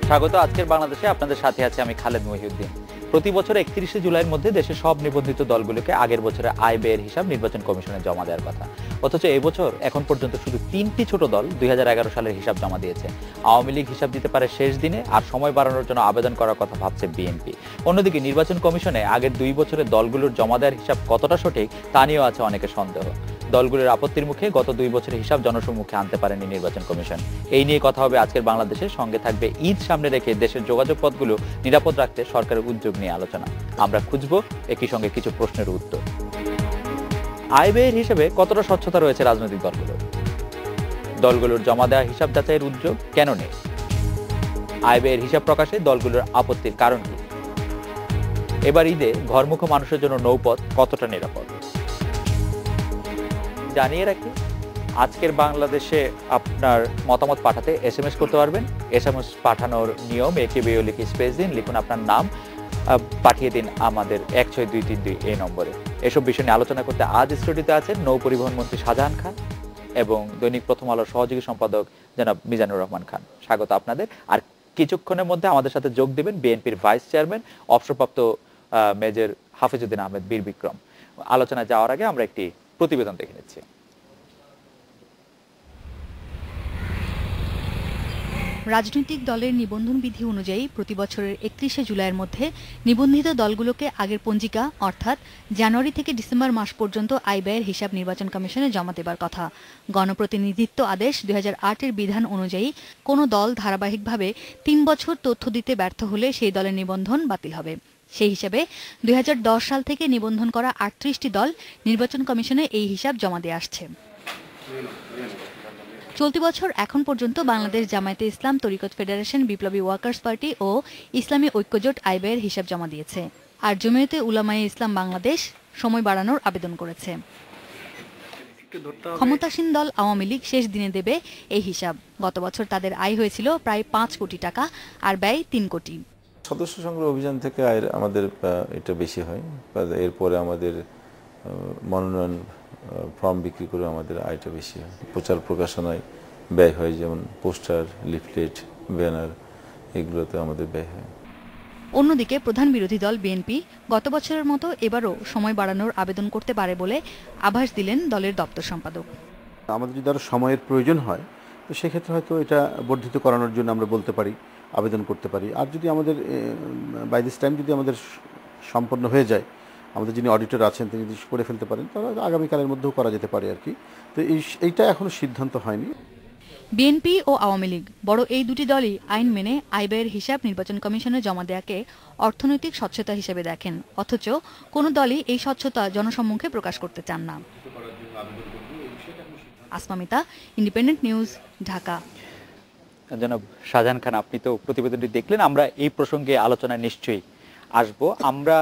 স্বাগত আজকের বাংলাদেশে। আপনাদের সাথে আছে আমি খালেদ মহিউদ্দিন। প্রতি বছর 31শে জুলাইয়ের মধ্যে দেশের সব নিবন্ধিত দলগুলোকে আগের বছরের আয় ব্যয়ের হিসাব নির্বাচন কমিশনে জমা দেওয়ার কথা। অথচ এবছর এখন পর্যন্ত শুধু 3টি ছোট দল 2011 সালের হিসাব জমা দিয়েছে। আওয়ামী লীগ হিসাব দিতে পারে শেষ দিনে, আর সময় বাড়ানোর জন্য আবেদন করার কথা ভাবছে বিএনপি। অন্যদিকে নির্বাচন কমিশনে আগের 2 বছরের দলগুলোর জমা দেওয়ার হিসাব কতটা সঠিক তা নিয়েও আছে অনেকের সন্দেহ। দলগুলোর আপত্তির মুখে গত 2 বছরের হিসাব জনসম্মুখে আনতে পারেনি নির্বাচন কমিশন। এই নিয়ে কথা হবে আজকের বাংলাদেশের সঙ্গে। থাকবে ঈদ সামনে রেখে দেশের যোগাযোগ পথগুলো নিরাপদ রাখতে সরকারের উদ্যোগ নিয়ে আলোচনা। আমরা খুঁজবো একই সঙ্গে কিছু প্রশ্নের উত্তর। আয় ব্যয়ের হিসেবে কতটা স্বচ্ছতা রয়েছে রাজনৈতিক দলগুলোর জমা দেওয়া হিসাব যাচাইয়ের উদ্যোগ কেন নেই? আয় ব্যয়ের হিসাব প্রকাশে দলগুলোর আপত্তির কারণ কি? এবার ঈদে ঘরমুখো মানুষের জন্য নৌপথ কতটা নিরাপদ? জানিয়ে রাখি, আজকের বাংলাদেশে আপনার মতামত পাঠাতে SMS করতে পারবেন। SMS পাঠানোর নিয়ম, একে বিও লিখে স্পেস দিন, লিখুন আপনার নাম, পাঠিয়ে দিন আমাদের 16232 এই নম্বরে। এসব বিষয় নিয়ে আলোচনা করতে আজ স্টুডিওতে আছেন নৌ পরিবহন মন্ত্রী শাহজাহান খান এবং দৈনিক প্রথম আলোর সহযোগী সম্পাদক জনাব মিজানুর রহমান খান। স্বাগত আপনাদের। আর কিছুক্ষণের মধ্যে আমাদের সাথে যোগ দেবেন বিএনপির ভাইস চেয়ারম্যান অবসরপ্রাপ্ত মেজর হাফিজউদ্দিন আহমেদ বীর বিক্রম। আলোচনায় যাওয়ার আগে আমরা একটি প্রতিবেদন দেখে নিচ্ছি। রাজনৈতিক দলের নিবন্ধন বিধি অনুযায়ী প্রতি বছরের 31শে জুলাইয়ের মধ্যে নিবন্ধিত দলগুলোকে আগের পঞ্জিকা অর্থাৎ জানুয়ারি থেকে ডিসেম্বর মাস পর্যন্ত আয় ব্যয়ের হিসাব নির্বাচন কমিশনে জমা দেবার কথা। গণপ্রতিনিধিত্ব আদেশ 2008-এর বিধান অনুযায়ী কোনো দল ধারাবাহিকভাবে 3 বছর তথ্য দিতে ব্যর্থ হলে সেই দলের নিবন্ধন বাতিল হবে। সেই হিসাবে 2010 সাল থেকে নিবন্ধন করা 38টি দল নির্বাচন কমিশনে এই হিসাব জমা দিয়ে আসছে। চলতি বছর এখন পর্যন্ত বাংলাদেশ জামায়াতে ইসলাম, তরিকত ফেডারেশন, বিপ্লবী ওয়ার্কার্স পার্টি ও ইসলামী ঐক্যজোট আয় ব্যয়ের হিসাব জমা দিয়েছে। আর জমিয়তে উলামায়ে ইসলাম বাংলাদেশ সময় বাড়ানোর আবেদন করেছে। ক্ষমতাসীন দল আওয়ামী লীগ শেষ দিনে দেবে এই হিসাব। গত বছর তাদের আয় হয়েছিল প্রায় 5 কোটি টাকা আর ব্যয় 3 কোটি। সদস্য সংগ্রহ অভিযান থেকে আয়ের আমাদের এটা বেশি হয়। এরপরে আমাদের মনোনয়ন ফর্ম বিক্রি করে আমাদের আয়টা বেশি হয়। প্রচার প্রকাশনায় ব্যয় হয়, যেমন পোস্টার, লিফলেট, ব্যানার, এগুলোতে আমাদের ব্যয় হয়। অন্যদিকে প্রধান বিরোধী দল বিএনপি গত বছরের মতো এবারও সময় বাড়ানোর আবেদন করতে পারে বলে আভাস দিলেন দলের দপ্তর সম্পাদক। আমাদের যদি আরও সময়ের প্রয়োজন হয় তো সেক্ষেত্রে হয়তো এটা বর্ধিত করানোর জন্য আমরা বলতে পারি, আবেদন করতে পারি। আর যদি আমাদের বাই দিস টাইম যদি আমাদের সম্পন্ন হয়ে যায়, আমাদের যিনি অডিটর আছেন তিনি যদি করে ফেলতে পারেন, তাহলে আগামীকালের মধ্যেও করা যেতে পারে আর কি। তো এইটা এখনো সিদ্ধান্ত হয়নি। বিএনপি ও আওয়ামী লীগ বড় এই দুটি দলই আইন মেনে আয় ব্যয়ের হিসাব নির্বাচন কমিশনে জমা দেওয়াকে অর্থনৈতিক স্বচ্ছতা হিসেবে দেখেন, অথচ কোনো দলই এই স্বচ্ছতা জনসম্মুখে প্রকাশ করতে চান না। আসমামিতা, ইন্ডিপেন্ডেন্ট নিউজ, ঢাকা। জনাব শাহজাহান খান, আপনি তো প্রতিবেদনটি দেখলেন। আমরা এই প্রসঙ্গে আলোচনায় নিশ্চয়ই আসবো। আমরা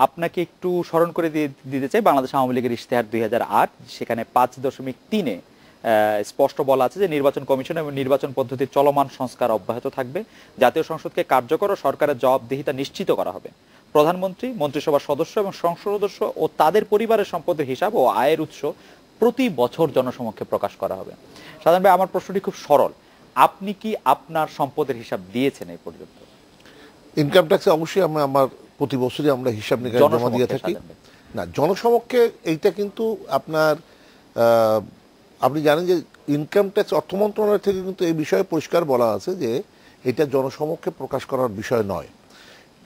আপনাকে একটু স্মরণ করে দিতে চাই বাংলাদেশ আওয়ামী লীগের ইশতেহার 2008, সেখানে 5.3 স্পষ্ট বলা আছে যে নির্বাচন কমিশন এবং নির্বাচন পদ্ধতির চলমান সংস্কার অব্যাহত থাকবে। জাতীয় সংসদকে কার্যকর ও সরকারের জবাবদিহিতা নিশ্চিত করা হবে। প্রধানমন্ত্রী, মন্ত্রিসভার সদস্য এবং সংসদ সদস্য ও তাদের পরিবারের সম্পদের হিসাব ও আয়ের উৎস প্রতি বছর জনসমক্ষে প্রকাশ করা হবে। সাধারণ ভাই, আমার প্রশ্নটি খুব সরল। আপনি কি আপনার সম্পদের হিসাব দিয়েছেন এই পর্যন্ত? ইনকাম ট্যাক্সে অবশ্যই আমার প্রতি বছরই আমরা হিসাব নিকাশ জমা দিয়ে থাকি। না, জনসমক্ষে এইটা কিন্তু আপনার আপনি জানেন যে ইনকাম ট্যাক্স অর্থ মন্ত্রণালয় থেকে কিন্তু এই বিষয়ে পরিষ্কার বলা আছে যে এটা জনসমক্ষে প্রকাশ করার বিষয় নয়।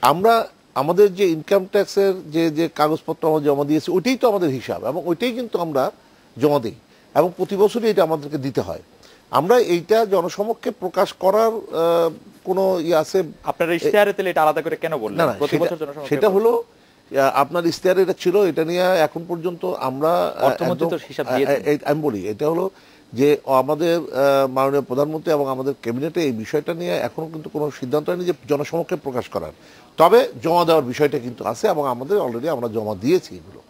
আমরা আমাদের যে ইনকাম ট্যাক্সের যে কাগজপত্র আমরা জমা দিয়েছি ওইটাই তো আমাদের হিসাব, এবং ওইটাই কিন্তু আমরা জমা দিই এবং প্রতি বছরই এটা আমাদেরকে দিতে হয়। আমরা এইটা জনসমক্ষে প্রকাশ করার কোনো আছে? আপনার ইশতেহারে তাহলে এটা আলাদা করে কেন বললেন? প্রতি বছর জনসমক্ষে সেটা হলো আপনার ইশতেহারে এটা ছিল, এটা নিয়ে এখন পর্যন্ত আমরা আমি বলি এটা হলো যে আমাদের মাননীয় প্রধানমন্ত্রী এবং আমাদের ক্যাবিনেটে এই বিষয়টা নিয়ে এখনো কিন্তু কোনো সিদ্ধান্ত হয়নি যে জনসমক্ষে প্রকাশ করার। তবে জমা দেওয়ার বিষয়টা কিন্তু আছে এবং আমাদের অলরেডি আমরা জমা দিয়েছি এগুলো।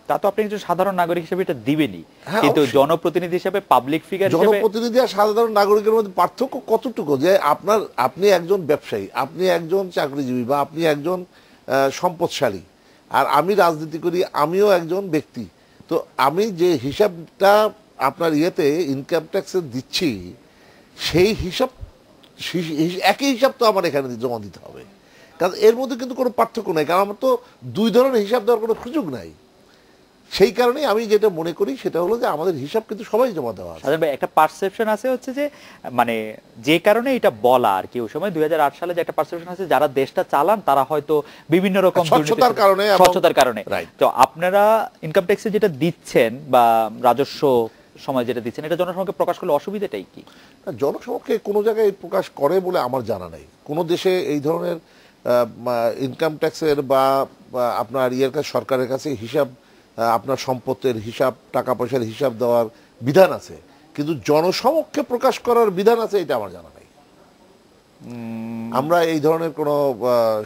তা তো আপনি একজন সাধারণ নাগরিক হিসেবে এটা দিবেনই, কিন্তু জনপ্রতিনিধি হিসেবে, পাবলিক ফিগার হিসেবে জনপ্রতিনিধি আর সাধারণ নাগরিকের মধ্যে পার্থক্য কতটুকু? যে আপনি একজন ব্যবসায়ী, আপনি একজন চাকরিজীবী বা আপনি একজন সম্পদশালী, আর আমি রাজনীতি করি, আমিও একজন ব্যক্তি। তো আমি যে হিসাবটা আপনার ইনকাম ট্যাক্সে দিচ্ছি সেই হিসাব একই হিসাব তো আমার এখানে জমা দিতে হবে, কারণ এর মধ্যে কিন্তু কোনো পার্থক্য নাই, কারণ আমার তো দুই ধরনের হিসাব দেওয়ার কোনো সুযোগ নাই। সেই কারণে আমি যেটা মনে করি সেটা হলো যে আমাদের হিসাব কিন্তু সবাই জমা দেওয়া আছে। একটা পারসেপশন আছে হচ্ছে যে মানে যে কারণে এটা বলা আর কি ওই সময় 2008 সালে যে একটা পারসেপশন আছে যারা দেশটা চালান তারা হয়তো বিভিন্ন রকম স্বচ্ছতার কারণে তো আপনারা ইনকাম ট্যাক্সে যেটা দিচ্ছেন বা রাজস্ব সময় যেটা দিচ্ছেন এটা জনসমক্ষে প্রকাশ করলে অসুবিধাটাই কি? জনসমক্ষে কোনো জায়গায় প্রকাশ করে বলে আমার জানা নেই। কোনো দেশে এই ধরনের ইনকাম ট্যাক্সের বা আপনার ইয়ের কাছে সরকারের কাছে হিসাব, আপনার সম্পত্তির হিসাব, টাকা পয়সার হিসাব দেওয়ার বিধান আছে, কিন্তু জনসমক্ষে প্রকাশ করার বিধান আছে এটা আমার জানা নেই। আমরা এই ধরনের কোনো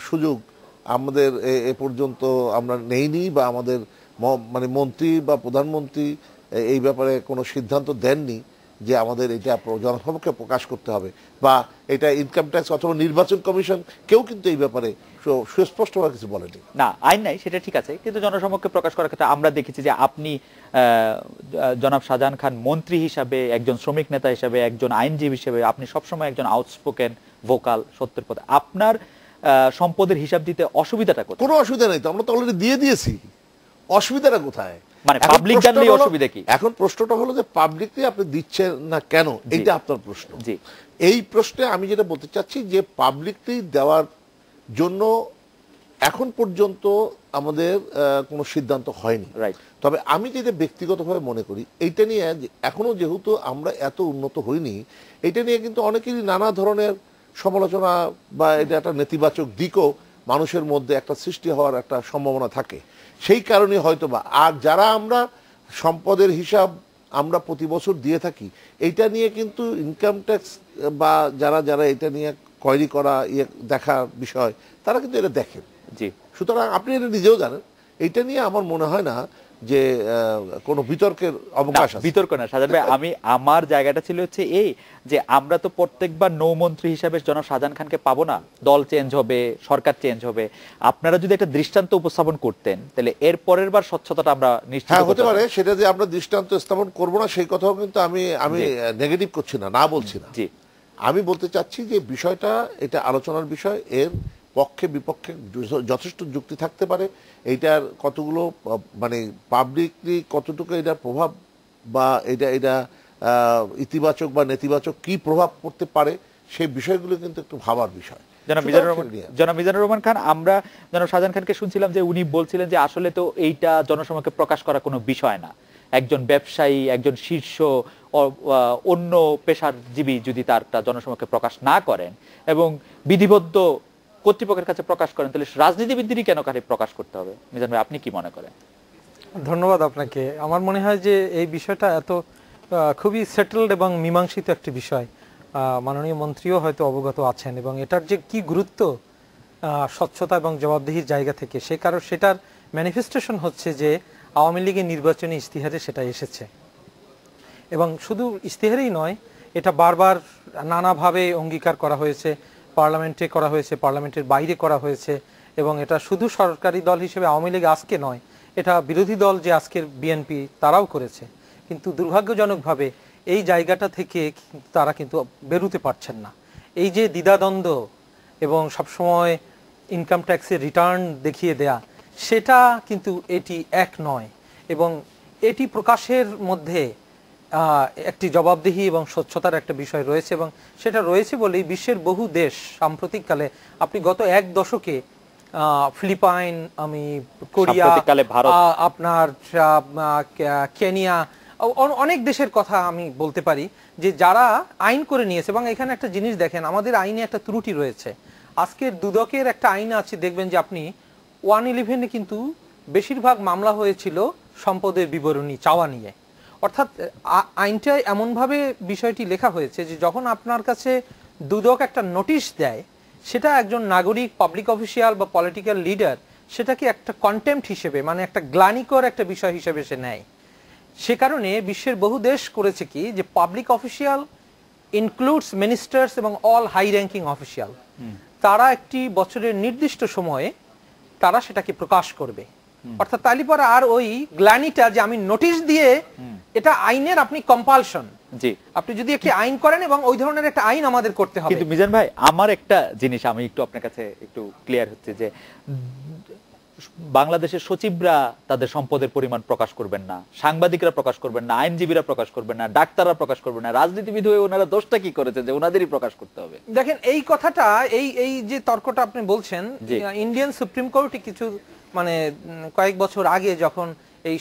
সুযোগ আমাদের এ পর্যন্ত আমরা নেইনি, বা আমাদের মানে মন্ত্রী বা প্রধানমন্ত্রী এই ব্যাপারে কোনো সিদ্ধান্ত দেননি যে আমাদের এটা জনসমক্ষে প্রকাশ করতে হবে, বা এটা ইনকাম ট্যাক্স অথবা নির্বাচন কমিশন কেউ কিন্তু এই ব্যাপারে সুস্পষ্টভাবে কিছু বলেনি। না, আইন নাই সেটা ঠিক আছে, কিন্তু জনসমক্ষে প্রকাশ করার ক্ষেত্রে আমরা দেখেছি যে আপনি জনাব শাহজাহান খান মন্ত্রী হিসাবে, একজন শ্রমিক নেতা হিসাবে, একজন আইনজীবী হিসেবে আপনি সবসময় একজন আউটস্পোকেন ভোকাল সত্যের পথে। আপনার সম্পদের হিসাব দিতে অসুবিধাটা কোথায়? কোনো অসুবিধা নেই তো, আমরা তো অলরেডি দিয়ে দিয়েছি, অসুবিধাটা কোথায়? মানে পাবলিক জানলে অসুবিধা কি? এখন প্রশ্নটা হলো যে পাবলিকলি আপনি দিচ্ছেন না কেন, এইটা আপনার প্রশ্ন। জি, এই প্রশ্নে আমি যেটা বলতে চাচ্ছি যে পাবলিকলি দেওয়ার জন্য এখন পর্যন্ত আমাদের কোনো সিদ্ধান্ত হয়নি। তবে আমি যেটা ব্যক্তিগতভাবে মনে করি এইটা নিয়ে এখনো যেহেতু আমরা এত উন্নত হইনি, এটা নিয়ে কিন্তু অনেকেরই নানা ধরনের সমালোচনা বা এটা একটা নেতিবাচক দিকও মানুষের মধ্যে একটা সৃষ্টি হওয়ার একটা সম্ভাবনা থাকে। সেই কারণে হয়তো বা আর যারা আমরা সম্পদের হিসাব আমরা প্রতি বছর দিয়ে থাকি, এইটা নিয়ে কিন্তু ইনকাম ট্যাক্স বা যারা যারা এটা নিয়ে কোয়েরি করা দেখার বিষয় তারা কিন্তু এটা দেখেন। জি, সুতরাং আপনি এটা নিজেও জানেন, এইটা নিয়ে আমার মনে হয় না যে কোনো বিতর্কের অবকাশ আছে। বিতর্ক না সাজান ভাই, আমি আমার জায়গাটা ছিল হচ্ছে এই যে আমরা তো প্রত্যেকবার নৌমন্ত্রী হিসাবে জনাব শাহজাহান খানকে পাবো না, দল চেঞ্জ হবে, সরকার চেঞ্জ হবে। আপনারা যদি একটা দৃষ্টান্ত উপস্থাপন করতেন তাহলে এর পরের বার স্বচ্ছতাটা আমরা নিশ্চিত হতে পারে। সেটা যে আমরা দৃষ্টান্ত স্থাপন করবো না সেই কথাও কিন্তু আমি নেগেটিভ করছি না, না বলছি না। জি, আমি বলতে চাচ্ছি যে বিষয়টা এটা আলোচনার বিষয়, এর পক্ষে বিপক্ষে যথেষ্ট যুক্তি থাকতে পারে। এইটার কতগুলো মানে পাবলিকলি কতটুকু এটার প্রভাব বা এটা ইতিবাচক বা নেতিবাচক কি প্রভাব পড়তে পারে সেই বিষয়গুলো কিন্তু একটু ভাবার বিষয়। জনাব মিজানুর রহমান খান, আমরা জনাব শাহজাহান খানকে শুনছিলাম যে উনি বলছিলেন যে আসলে তো এইটা জনসমক্ষে প্রকাশ করা কোনো বিষয় না, একজন ব্যবসায়ী, একজন শীর্ষ অন্য পেশাজীবী যদি তারটা জনসমক্ষে প্রকাশ না করেন এবং বিধিবদ্ধ কর্তৃপক্ষের কাছে প্রকাশ করেন তাহলে রাজনীতিবিদদেরই কেন কারে প্রকাশ করতে হবে? মিজান ভাই, আপনি কি মনে করেন? ধন্যবাদ আপনাকে। আমার মনে হয় যে এই বিষয়টা এত খুবই সেটেলড এবং মীমাংসিত একটি বিষয়, মাননীয় মন্ত্রীও হয়তো অবগত আছেন, এবং এটার যে কি গুরুত্ব স্বচ্ছতা এবং জবাবদিহির জায়গা থেকে সেটার ম্যানিফেস্টেশন হচ্ছে যে আওয়ামী লীগের নির্বাচনী ইশতেহারে সেটা এসেছে, এবং শুধু ইশতেহারেই নয়, এটা বারবার নানাভাবে অঙ্গীকার করা হয়েছে, পার্লামেন্টে করা হয়েছে, পার্লামেন্টের বাইরে করা হয়েছে, এবং এটা শুধু সরকারি দল হিসেবে আওয়ামী লীগ আজকে নয়, এটা বিরোধী দল যে আজকের বিএনপি তারাও করেছে। কিন্তু দুর্ভাগ্যজনকভাবে এই জায়গাটা থেকে তারা কিন্তু বেরোতে পারছেন না। এই যে দ্বিধাদ্বন্দ্ব এবং সবসময় ইনকাম ট্যাক্সের রিটার্ন দেখিয়ে দেয়া, সেটা কিন্তু এটি এক নয়, এবং এটি প্রকাশের মধ্যে একটি জবাবদিহি এবং স্বচ্ছতার একটা বিষয় রয়েছে, এবং সেটা রয়েছে বলেই বিশ্বের বহু দেশ সাম্প্রতিককালে, আপনি গত এক দশকে ফিলিপাইন, কোরিয়া, আপনার কেনিয়া, অনেক দেশের কথা আমি বলতে পারি যে যারা আইন করে নিয়েছে। এবং এখানে একটা জিনিস দেখেন, আমাদের আইনে একটা ত্রুটি রয়েছে। আজকের দুদকের একটা আইন আছে, দেখবেন যে আপনি 111-এ কিন্তু বেশিরভাগ মামলা হয়েছিল সম্পদের বিবরণী চাওয়া নিয়ে। অর্থাৎ আইনটায় এমনভাবে বিষয়টি লেখা হয়েছে যে যখন আপনার কাছে দুদক একটা নোটিশ দেয়, সেটা একজন নাগরিক, পাবলিক অফিসিয়াল বা পলিটিক্যাল লিডার সেটাকে একটা কন্টেম্পট হিসেবে, মানে একটা গ্লানিকর একটা বিষয় হিসেবে সে নেয়। সে কারণে বিশ্বের বহু দেশ করেছে কি যে পাবলিক অফিসিয়াল ইনক্লুডস মিনিস্টার্স এবং অল হাই র্যাঙ্কিং অফিসিয়াল, তারা একটি বছরের নির্দিষ্ট সময়ে তারা সেটাকে প্রকাশ করবে। অর্থাৎ তালি পরে আর ওই গ্লানিটা যে আমি নোটিশ দিয়ে, এটা আইনের আপনি কম্পালশন, জি আপনি যদি একটি আইন করেন এবং ওই ধরনের একটা আইন আমাদের করতে হবে। কিন্তু মিজান ভাই, আমার একটা জিনিস আমি একটু আপনার কাছে একটু ক্লিয়ার হচ্ছে যে বাংলাদেশের সচিবরা তাদের সম্পদের পরিমাণ প্রকাশ করবেন না, সাংবাদিকরা প্রকাশ করবেন না, আইনজীবীরা প্রকাশ করবেন না, ডাক্তাররা প্রকাশ করবেন না, রাজনীতিবিদ হয়ে ওনারা দোষটা কি করেছে যে ওনাদেরই প্রকাশ করতে হবে? দেখেন এই কথাটা, এই যে তর্কটা আপনি বলছেন, ইন্ডিয়ান সুপ্রিম কোর্টে কিছু মানে কয়েক বছর আগে যখন এই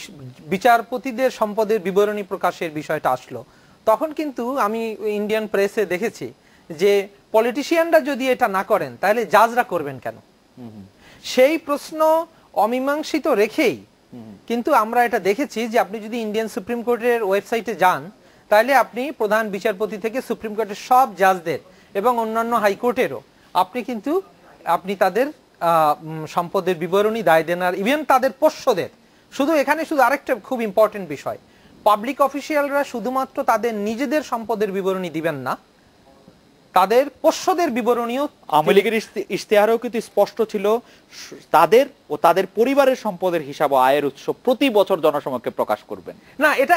বিচারপতিদের সম্পদের বিবরণী প্রকাশের বিষয়টা আসলো, তখন কিন্তু আমি ইন্ডিয়ান প্রেসে দেখেছি যে পলিটিশিয়ানরা যদি এটা না করেন তাহলে জাজরা করবেন কেন, সেই প্রশ্ন অমীমাংসিত রেখেই কিন্তু আমরা এটা দেখেছি যে আপনি যদি ইন্ডিয়ান সুপ্রিম কোর্টের ওয়েবসাইটে যান তাহলে আপনি প্রধান বিচারপতি থেকে সুপ্রিম কোর্টের সব জাজদের এবং অন্যান্য হাইকোর্টেরও আপনি তাদের সম্পদের বিবরণী, দায় দেনার, ইভেন তাদের পোষ্যদের, শুধু এখানে শুধু আরেকটা খুব ইম্পর্টেন্ট বিষয়, পাবলিক অফিসিয়ালরা শুধুমাত্র তাদের নিজেদের সম্পদের বিবরণী দিবেন না, তাদের পোষ্যদের বিবরণীও। আওয়ামী লীগের ইশতেহারেও কিন্তু স্পষ্ট ছিল তাদের ও তাদের পরিবারের সম্পদের হিসাব ও আয়ের উৎস প্রতি বছর জনসমক্ষে প্রকাশ করবেন না। এটা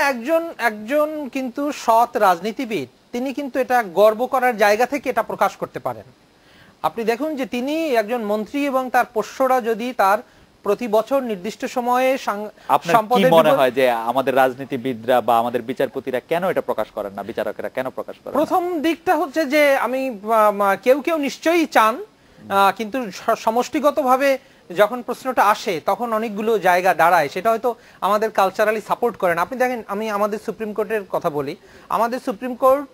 একজন কিন্তু সৎ রাজনীতিবিদ, তিনি কিন্তু এটা গর্ব করার জায়গা থেকে এটা প্রকাশ করতে পারেন। আপনি দেখুন যে তিনি একজন মন্ত্রী এবং তার পোষ্যরা যদি তার প্রতি বছর নির্দিষ্ট সময়ে সম্পদের, মনে হয় যে আমাদের রাজনীতিবিদরা বা আমাদের বিচারপতিরা কেন এটা প্রকাশ করেন না, বিচারকেরা কেন প্রকাশ করেন? প্রথম দিকটা হচ্ছে যে আমি কেউ নিশ্চয়ই চান, কিন্তু সমষ্টিগতভাবে যখন প্রশ্নটা আসে তখন অনেকগুলো জায়গা দাঁড়ায়, সেটা হয়তো আমাদের কালচারালি সাপোর্ট করেন। আপনি দেখেন, আমি আমাদের সুপ্রিম কোর্টের কথা বলি, আমাদের সুপ্রিম কোর্ট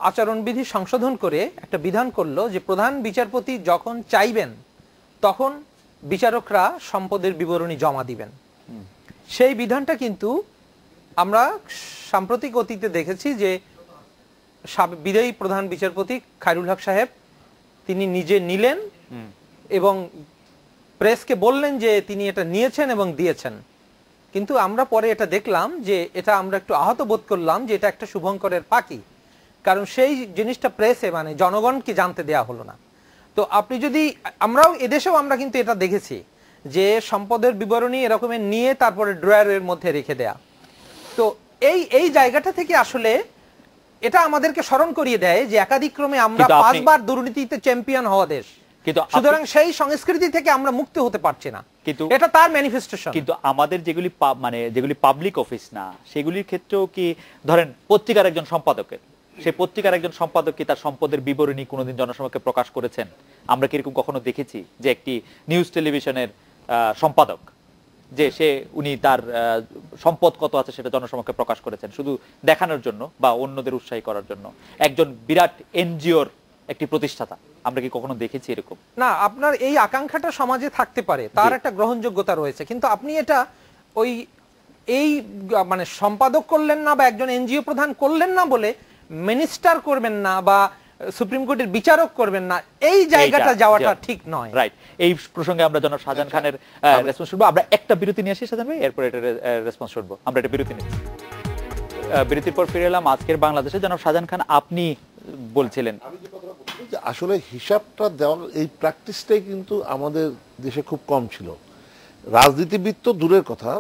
আচরণবিধি সংশোধন করে একটা বিধান করলো যে প্রধান বিচারপতি যখন চাইবেন তখন বিচারকরা সম্পদের বিবরণী জমা দিবেন। সেই বিধানটা কিন্তু আমরা সাম্প্রতিক অতীতে দেখেছি যে বিদায়ী প্রধান বিচারপতি খায়রুল হক সাহেব তিনি নিজে নিলেন এবং প্রেসকে বললেন যে তিনি এটা নিয়েছেন এবং দিয়েছেন। কিন্তু আমরা পরে এটা দেখলাম যে এটা আমরা একটু আহত বোধ করলাম যে এটা একটা শুভঙ্করের ফাঁকি, কারণ সেই জিনিসটা প্রেসে মানে জনগণকে জানতে দেয়া হলো না। তো আপনি যদি, আমরাও এদেশেও আমরা কিন্তু এটা দেখেছি যে সম্পদের বিবরণী এরকমের নিয়ে তারপরে ড্রয়ারের মধ্যে রেখে দেয়া। তো এই জায়গাটা থেকে আসলে এটা আমাদেরকে স্মরণ করিয়ে দেয় যে একাধিক্রমে আমরা 5 বার দুর্নীতিতে চ্যাম্পিয়ন হওয়া দেশ, সুতরাং সেই সংস্কৃতি থেকে আমরা মুক্ত হতে পারছি না, কিন্তু এটা তার ম্যানিফেস্টেশন। কিন্তু আমাদের যেগুলি পাবলিক অফিস না, সেগুলির ক্ষেত্রেও কি ধরেন পত্রিকার একজন সম্পাদকের, সেই পত্রিকার একজন সম্পাদক কি তার সম্পদের বিবরণী কোনোদিন জনসমক্ষে প্রকাশ করেছেন? আমরা কি এরকম কখনো দেখেছি যে একটি নিউজ টেলিভিশনের সম্পাদক যে উনি তার সম্পদ কত আছে সেটা জনসমক্ষে প্রকাশ করেছেন শুধু দেখানোর জন্য বা অন্যদের উৎসাহী করার জন্য? একজন বিরাট এনজিওর একটি প্রতিষ্ঠাতা আমরা কি কখনো দেখেছি এরকম? না, আপনার এই আকাঙ্ক্ষাটা সমাজে থাকতে পারে, তার একটা গ্রহণযোগ্যতা রয়েছে, কিন্তু আপনি এটা এই মানে সম্পাদক করলেন না বা একজন এনজিও প্রধান করলেন না বলে মিনিস্টার করবেন না বা সুপ্রিম কোর্টের বিচারক করবেন না, এই জায়গাটা যাওয়াটা ঠিক নয়। রাইট। এই প্রসঙ্গে আমরা জনাব শাহজাহান খানের রেসপন্স শুনবো। আমরা একটা বিরতি নিয়ে আসি শাহজাহান ভাই, এরপর এটা রেসপন্স শুনবো। আমরা একটা বিরতি নিচ্ছি, বিরতির পর ফিরে এলাম। আজকের বাংলাদেশে জনাব শাহজাহান খান আপনি বলছিলেন আসলে হিসাবটা দেওয়ার এই প্র্যাকটিসটাই কিন্তু আমাদের দেশে খুব কম ছিল। রাজনীতিবিদ তো দূরের কথা,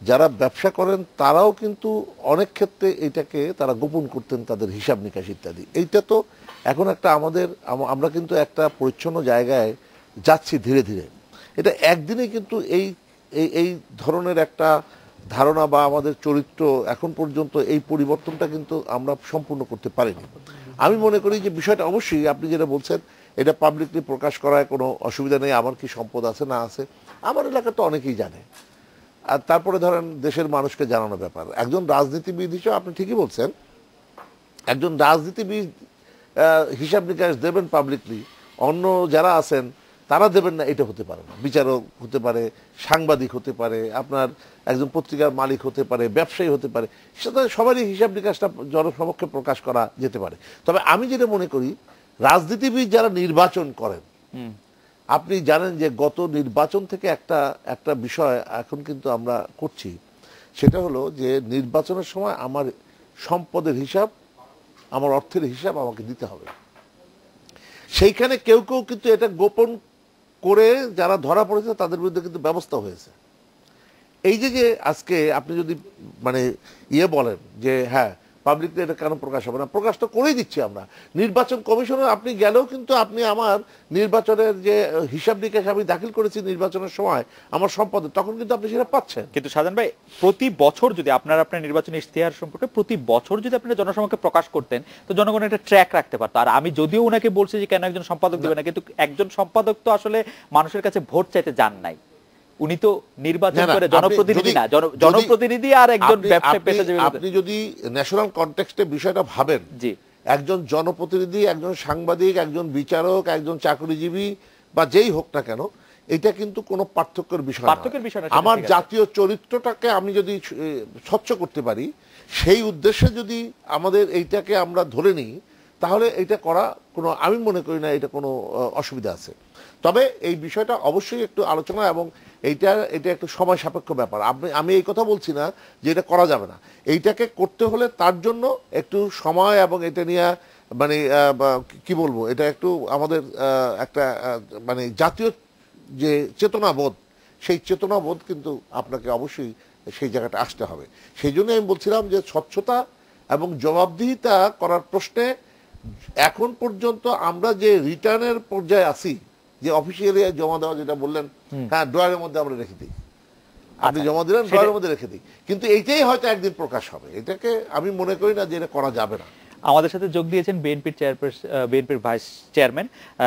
যারা ব্যবসা করেন তারাও কিন্তু অনেক ক্ষেত্রে এটাকে তারা গোপন করতেন, তাদের হিসাব নিকাশ ইত্যাদি। এইটা তো এখন একটা আমরা কিন্তু একটা পরিচ্ছন্ন জায়গায় যাচ্ছি ধীরে ধীরে। এটা একদিনে কিন্তু এই ধরনের একটা ধারণা বা আমাদের চরিত্র এখন পর্যন্ত এই পরিবর্তনটা কিন্তু আমরা সম্পূর্ণ করতে পারিনি। আমি মনে করি যে বিষয়টা অবশ্যই আপনি যেটা বলছেন এটা পাবলিকলি প্রকাশ করায় কোনো অসুবিধা নেই। আমার কি সম্পদ আছে না আছে আমার এলাকা তো অনেকেই জানে। আর তারপরে ধরেন দেশের মানুষকে জানানোর ব্যাপার, একজন রাজনীতিবিদ হিসেবে আপনি ঠিকই বলছেন, একজন রাজনীতিবিদ হিসাব নিকাশ দেবেন পাবলিকলি, অন্য যারা আছেন তারা দেবেন না, এটা হতে পারে না। বিচারক হতে পারে, সাংবাদিক হতে পারে, আপনার একজন পত্রিকার মালিক হতে পারে, ব্যবসায়ী হতে পারে, সেটা সবারই হিসাব নিকাশটা জনসমক্ষে প্রকাশ করা যেতে পারে। তবে আমি যেটা মনে করি রাজনীতিবিদ যারা নির্বাচন করেন, আপনি জানেন যে গত নির্বাচন থেকে একটা বিষয় এখন কিন্তু আমরা করছি, সেটা হলো যে নির্বাচনের সময় আমার সম্পদের হিসাব, আমার অর্থের হিসাব আমাকে দিতে হবে। সেইখানে কেউ কেউ কিন্তু এটা গোপন করে যারা ধরা পড়েছে তাদের বিরুদ্ধে কিন্তু ব্যবস্থা হয়েছে। এই যে আজকে আপনি যদি মানে বলেন যে হ্যাঁ পাবলিকলি এটা কেন প্রকাশ হবে না, প্রকাশ তো করেই দিচ্ছি আমরা। নির্বাচন কমিশনে আপনি গেলেও কিন্তু আপনি আমার নির্বাচনের যে হিসাব নিকাশ আমি দাখিল করেছি নির্বাচনের সময় আমার সম্পদে, তখন কিন্তু আপনি সেটা পাচ্ছেন। কিন্তু শাহজাহান ভাই, প্রতি বছর যদি আপনার নির্বাচনী ইশতেহার সম্পর্কে প্রতি বছর যদি আপনারা জনসমক্ষে প্রকাশ করতেন, তো জনগণ একটা ট্র্যাক রাখতে পারতো। আর আমি যদিও ওনাকে বলছি যে কেন একজন সম্পাদক দেবে না, কিন্তু একজন সম্পাদক তো আসলে মানুষের কাছে ভোট চাইতে যান নাই, উনি তো নির্বাচন করে জনপ্রতিনিধি না, জনপ্রতিনিধি আর একজন ব্যবসায়ী পেশাজীবী। আপনি যদি ন্যাশনাল কনটেক্সটে বিষয়টা ভাবেন, জি, একজন জনপ্রতিনিধি, একজন সাংবাদিক, একজন বিচারক, একজন চাকরিজীবী বা যেই হোক না কেন, এটা কিন্তু কোনো পার্থক্যের বিষয় না। আমার জাতীয় চরিত্রটাকে আমি যদি স্বচ্ছ করতে পারি, সেই উদ্দেশ্যে যদি আমাদের এইটাকে আমরা ধরে নিই, তাহলে এটা করা কোনো, আমি মনে করি না এটা কোনো অসুবিধা আছে। তবে এই বিষয়টা অবশ্যই একটু আলোচনা এবং এটা একটু সময় সাপেক্ষ ব্যাপার। আমি এই কথা বলছি না যে এটা করা যাবে না, এইটাকে করতে হলে তার জন্য একটু সময় এবং এটা নিয়ে মানে কি বলবো, এটা একটু আমাদের একটা মানে জাতীয় যে চেতনাবোধ, সেই চেতনাবোধ কিন্তু আপনাকে অবশ্যই সেই জায়গাটা আসতে হবে। সেই জন্য আমি বলছিলাম যে স্বচ্ছতা এবং জবাবদিহিতা করার প্রশ্নে এখন পর্যন্ত আমরা যে রিটার্নের পর্যায়ে আছি, যে অফিসিয়ালি জমা দেওয়া যেটা বললেন, হ্যাঁ ড্রয়ারের মধ্যে আমরা রেখে দিই, আপনি জমা দিলেন ড্রয়ারের মধ্যে রেখে দিই, কিন্তু এইটাই হয়তো একদিন প্রকাশ হবে। এটাকে আমি মনে করি না যে এটা করা যাবে না। আমাদের সাথে যোগ দিয়েছেন বিএনপির ভাইস চেয়ারম্যান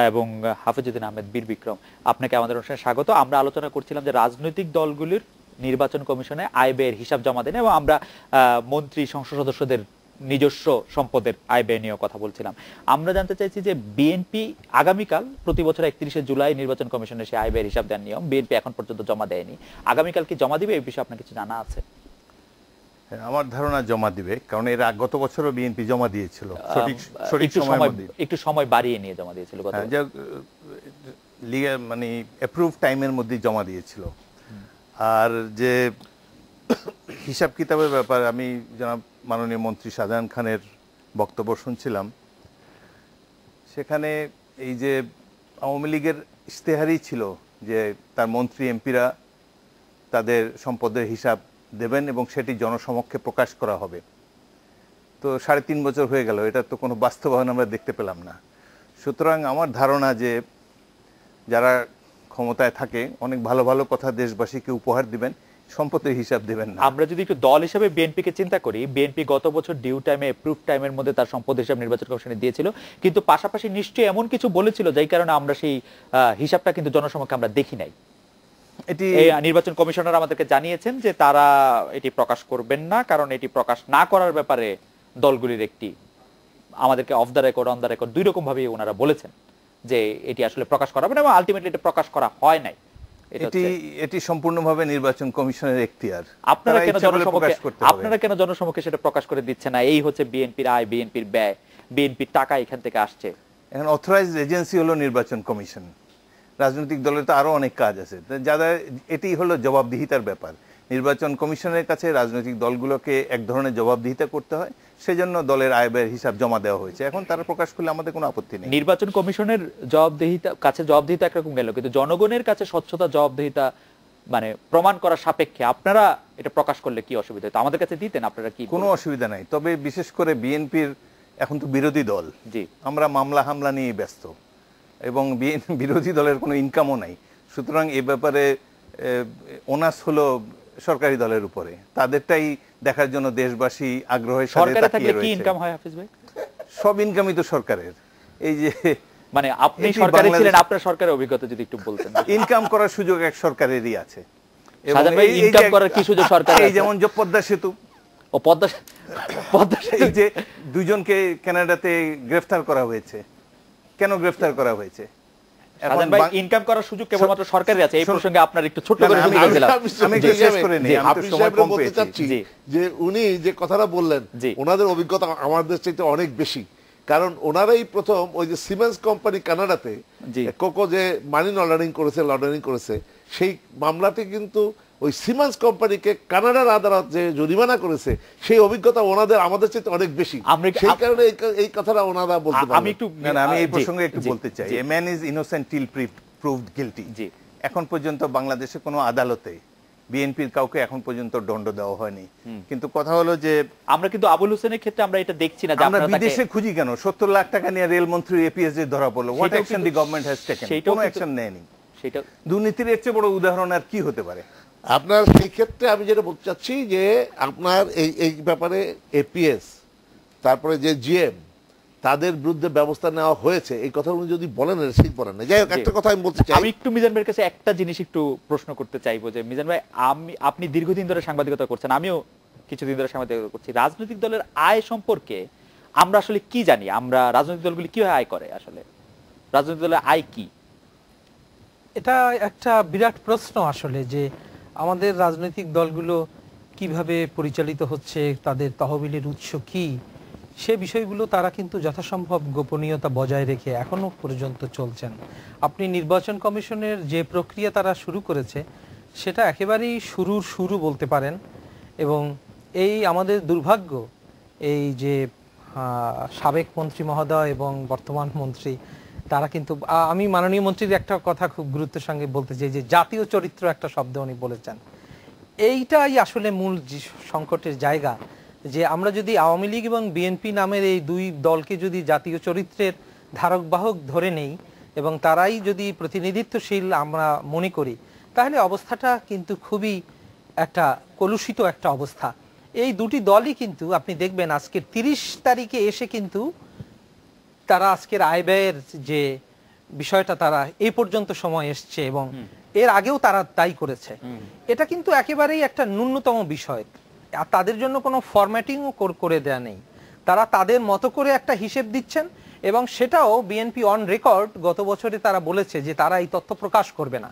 এবং হাফিজউদ্দিন আহমেদ বীর বিক্রম, আপনাকে আমাদের অনুষ্ঠানে স্বাগত। আমরা আলোচনা করছিলাম যে রাজনৈতিক দলগুলির নির্বাচন কমিশনে আয় ব্যয়ের হিসাব জমা দেন, এবং আমরা মন্ত্রী সংসদ সদস্যদের নিজস্ব সম্পদের আয় ব্যয় নিয়ে কথা বলছিলাম। আমরা জানতে চাইছি যে বিএনপি আগামীকাল, প্রতি বছর 31শে জুলাই নির্বাচন কমিশনে সে আয় ব্যয়ের হিসাব দেওয়ার নিয়ম, বিএনপি এখন পর্যন্ত জমা দেয়নি, আগামীকাল কি জমা দিবে? এই বিষয়ে আপনার কিছু জানা আছে? আমার ধারণা জমা দিবে, কারণ এর গত বছরও বিএনপি জমা দিয়েছিল, একটু সময় বাড়িয়ে নিয়ে জমা দিয়েছিল, মানে অ্যাপ্রুভ টাইমের মধ্যে জমা দিয়েছিল। আর যে হিসাব কিতাবের ব্যাপার, আমি জনাব মাননীয় মন্ত্রী শাহজাহান খানের বক্তব্য শুনছিলাম, সেখানে এই যে আওয়ামী লীগের ইশতেহারই ছিল যে তার মন্ত্রী এমপিরা তাদের সম্পদের হিসাব দেবেন এবং সেটি জনসমক্ষে প্রকাশ করা হবে। তো 3.5 বছর হয়ে গেল, এটা তো কোনো বাস্তবায়ন আমরা দেখতে পেলাম না। সুতরাং আমার ধারণা যে যারা ক্ষমতায় থাকে অনেক ভালো ভালো কথা দেশবাসীকে উপহার দিবেন, সম্পদের হিসাব দিবেন না। আমরা যদি একটু দল হিসেবে বিএনপিকে চিন্তা করি, বিএনপি গত বছর ডিউ টাইমে, অ্যাপ্রুভ টাইমের মধ্যে তার সম্পদ হিসাব নির্বাচন কমিশনে দিয়েছিল, কিন্তু পাশাপাশি নিশ্চয়ই এমন কিছু বলেছিল যাই কারণে আমরা সেই হিসাবটা কিন্তু জনসমক্ষে আমরা দেখি নাই। এটি নির্বাচন কমিশনার আমাদেরকে জানিয়েছেন যে তারা এটি প্রকাশ করবেন না, কারণ এটি প্রকাশ না করার ব্যাপারে দলগুলির একটি, আমাদেরকে of the record, on the record, দুই রকম ভাবে ওনারা বলেছেন যে এটি আসলে প্রকাশ করা হবে না, এবং আলটিমেটলি এটা প্রকাশ করা হয় নাই। এটি সম্পূর্ণভাবে নির্বাচন কমিশনের এখতিয়ার। আপনারা কেন জনসমক্ষে সেটা প্রকাশ করে দিচ্ছে না? এই হচ্ছে বিএনপির আয়, বিএনপির ব্যয়, বিএনপির টাকা এখান থেকে আসছে। এখন অথরাইজড এজেন্সি হলো নির্বাচন কমিশন, রাজনৈতিক দলের তো আরো অনেক কাজ আছে, যাদের এটি হলো জবাবদিহিতার ব্যাপার। নির্বাচন কমিশনের কাছে রাজনৈতিক দলগুলোকে এক ধরনের জবাবদিহিতা করতে হয়, সেজন্য দলের আয় ব্যয়ের হিসাব জমা দেওয়া হয়েছে। এখন তারা প্রকাশ করলে আমাদের কোনো আপত্তি নেই। নির্বাচন কমিশনের জবাবদিহিতা একরকম গেল, কিন্তু জনগণের কাছে স্বচ্ছতা, জবাবদিহিতা মানে প্রমাণ করা সাপেক্ষে আপনারা এটা প্রকাশ করলে কি অসুবিধা হতো? আমাদের কাছে দিতেন, আপনারা কি? কোনো অসুবিধা নাই, তবে বিশেষ করে বিএনপির এখন তো বিরোধী দল, জি, আমরা মামলা হামলা নিয়ে ব্যস্ত এবং বিরোধী দলের কোনো ইনকামও নাই। সুতরাং এ ব্যাপারে ওনাস হলো সরকারি দলের উপরে, তাদেরটাই দেখার জন্য দেশবাসী আগ্রহের সাথে তাকিয়ে রয়েছে। কি ইনকাম হয় হাফিজ ভাই? সব ইনকামই তো সরকারের। এই যে মানে আপনি সরকারে ছিলেন, আপনার সরকারের অভিজ্ঞতা যদি একটু বলতেন। ইনকাম করার সুযোগ এক সরকারেরই আছে। ইনকাম করার কি সুযোগ সরকার? এই যেমন পদ্মা সেতু, ও পদ্মা এই যে দুইজনকে কানাডাতে গ্রেফতার করা হয়েছে, কেন গ্রেফতার করা হয়েছে? শাহজাহান ভাই, ইনকাম করার সুযোগ কেবলমাত্র সরকারের আছে। এই প্রসঙ্গে আপনার একটু ছোট করে আমি শেষ করে নিই। আমি বলতে চাচ্ছি যে উনি যে কথাটা বললেন, ওনাদের অভিজ্ঞতা আমাদের চাইতে অনেক বেশি, কারণ ওনারাই প্রথম ওই যে সিমেন্স কোম্পানি কানাডাতে কোকো যে মানি লন্ডারিং করেছে, সেই মামলাটি কিন্তু ওই সিমেন্স কোম্পানিকে কানাডার আদালত যে জরিমানা করেছে, সেই অভিজ্ঞতা ওনাদের আমাদের চাইতে অনেক বেশি। সেই কারণে এই কথাটা ওনারা বলতে পারেন। আমি এই প্রসঙ্গে একটু বলতে চাই, a man is innocent till proved guilty. জি। এখন পর্যন্ত বাংলাদেশে কোনো আদালতে বিএনপির কাউকে এখন পর্যন্ত দণ্ড দেওয়া হয়নি। কিন্তু কথা হলো যে আমরা কিন্তু আবুল হোসেনের ক্ষেত্রে আমরা এটা দেখছি না যে আমরা আপনারা তাকে- বিদেশে খুঁজি কেন? 70 লাখ টাকা নিয়ে রেলমন্ত্রী এপিএসডি ধরা পড়লো, হোয়াট সেটাও অ্যাকশন কিন্তু- দি গভর্নমেন্ট হ্যাজ টেকেন? সেটাও কোনো কিন্তু- অ্যাকশন নেয়নি। সেটা দুর্নীতির এর চেয়ে বড় উদাহরণ আর কি হতে পারে? আপনার সেই ক্ষেত্রে আমি যেটা বলতে চাচ্ছি যে আপনার এই ব্যাপারে এপিএস তারপরে যে জিএম তাদের বিরুদ্ধে ব্যবস্থা নেওয়া হয়েছে, এই কথাগুলো যদি বলেন এটা ঠিক বলেন না। যাই হোক, একটা কথা আমি বলতে চাই, আমি একটু মিজান ভাইয়ের কাছে একটা জিনিস একটু প্রশ্ন করতে চাইবো যে মিজান ভাই, আপনি দীর্ঘদিন ধরে সাংবাদিকতা করছেন, আমিও কিছুদিন ধরে সাংবাদিকতা করছি, রাজনৈতিক দলের আয় সম্পর্কে আমরা আসলে কি জানি? আমরা রাজনৈতিক দলগুলি কিভাবে আয় করে? আসলে রাজনৈতিক দলের আয় কি? এটা একটা বিরাট প্রশ্ন আসলে, যে আমাদের রাজনৈতিক দলগুলো কিভাবে পরিচালিত হচ্ছে, তাদের তহবিলের উৎস কি, সে বিষয়গুলো তারা কিন্তু যথাসম্ভব গোপনীয়তা বজায় রেখে এখনো পর্যন্ত চলছেন। আপনি নির্বাচন কমিশনের যে প্রক্রিয়া তারা শুরু করেছে সেটা একেবারেই শুরু বলতে পারেন। এবং এই আমাদের দুর্ভাগ্য, এই যে সাবেক মন্ত্রী মহোদয় এবং বর্তমান মন্ত্রী তারা কিন্তু, আমি মাননীয় মন্ত্রীর একটা কথা খুব গুরুত্বের সঙ্গে বলতে চাই, যে জাতীয় চরিত্র একটা শব্দ উনি বলেছেন। এইটাই আসলে মূল সংকটের জায়গা, যে আমরা যদি আওয়ামী লীগ এবং বিএনপি নামের এই দুই দলকে যদি জাতীয় চরিত্রের ধারক বাহক ধরে নেই এবং তারাই যদি প্রতিনিধিত্বশীল আমরা মনে করি, তাহলে অবস্থাটা কিন্তু খুবই একটা কলুষিত একটা অবস্থা। এই দুটি দলই কিন্তু আপনি দেখবেন আজকের 30 তারিখে এসে কিন্তু তারা আজকের আয় ব্যয়ের যে বিষয়টা তারা এই পর্যন্ত সময় এসছে এবং এর আগেও তারা তাই করেছে। এটা কিন্তু একেবারেই একটা ন্যূনতম বিষয়, আর তাদের জন্য কোনো ফরম্যাটিংও করে দেয়া নেই। তারা তাদের মতো করে একটা হিসেব দিচ্ছেন এবং সেটাও বিএনপি অন রেকর্ড গত বছরে তারা বলেছে যে তারা এই তথ্য প্রকাশ করবে না।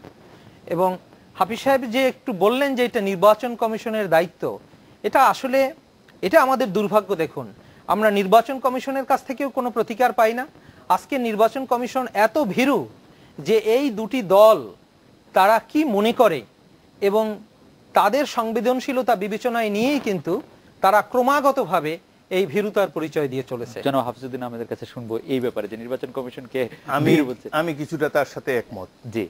এবং হাফিজ সাহেব যে একটু বললেন যে এটা নির্বাচন কমিশনের দায়িত্ব, এটা আসলে এটা আমাদের দুর্ভাগ্য। দেখুন, আমরা নির্বাচন কমিশনের কাছ থেকেও কোনো প্রতিকার পাই না। আজকে নির্বাচন কমিশন এত ভীরু যে এই দুটি দল তারা কি মনে করে এবং তাদের সংবেদনশীলতা বিবেচনায় নিয়েই কিন্তু তারা ক্রমাগতভাবে এই ভীরুতার পরিচয় দিয়ে চলেছে। জনাব হাফিজউদ্দিন আহমেদের কাছে শুনবো এই ব্যাপারে, যে নির্বাচন কমিশনকে আমি কিছুটা তার সাথে একমত। জি।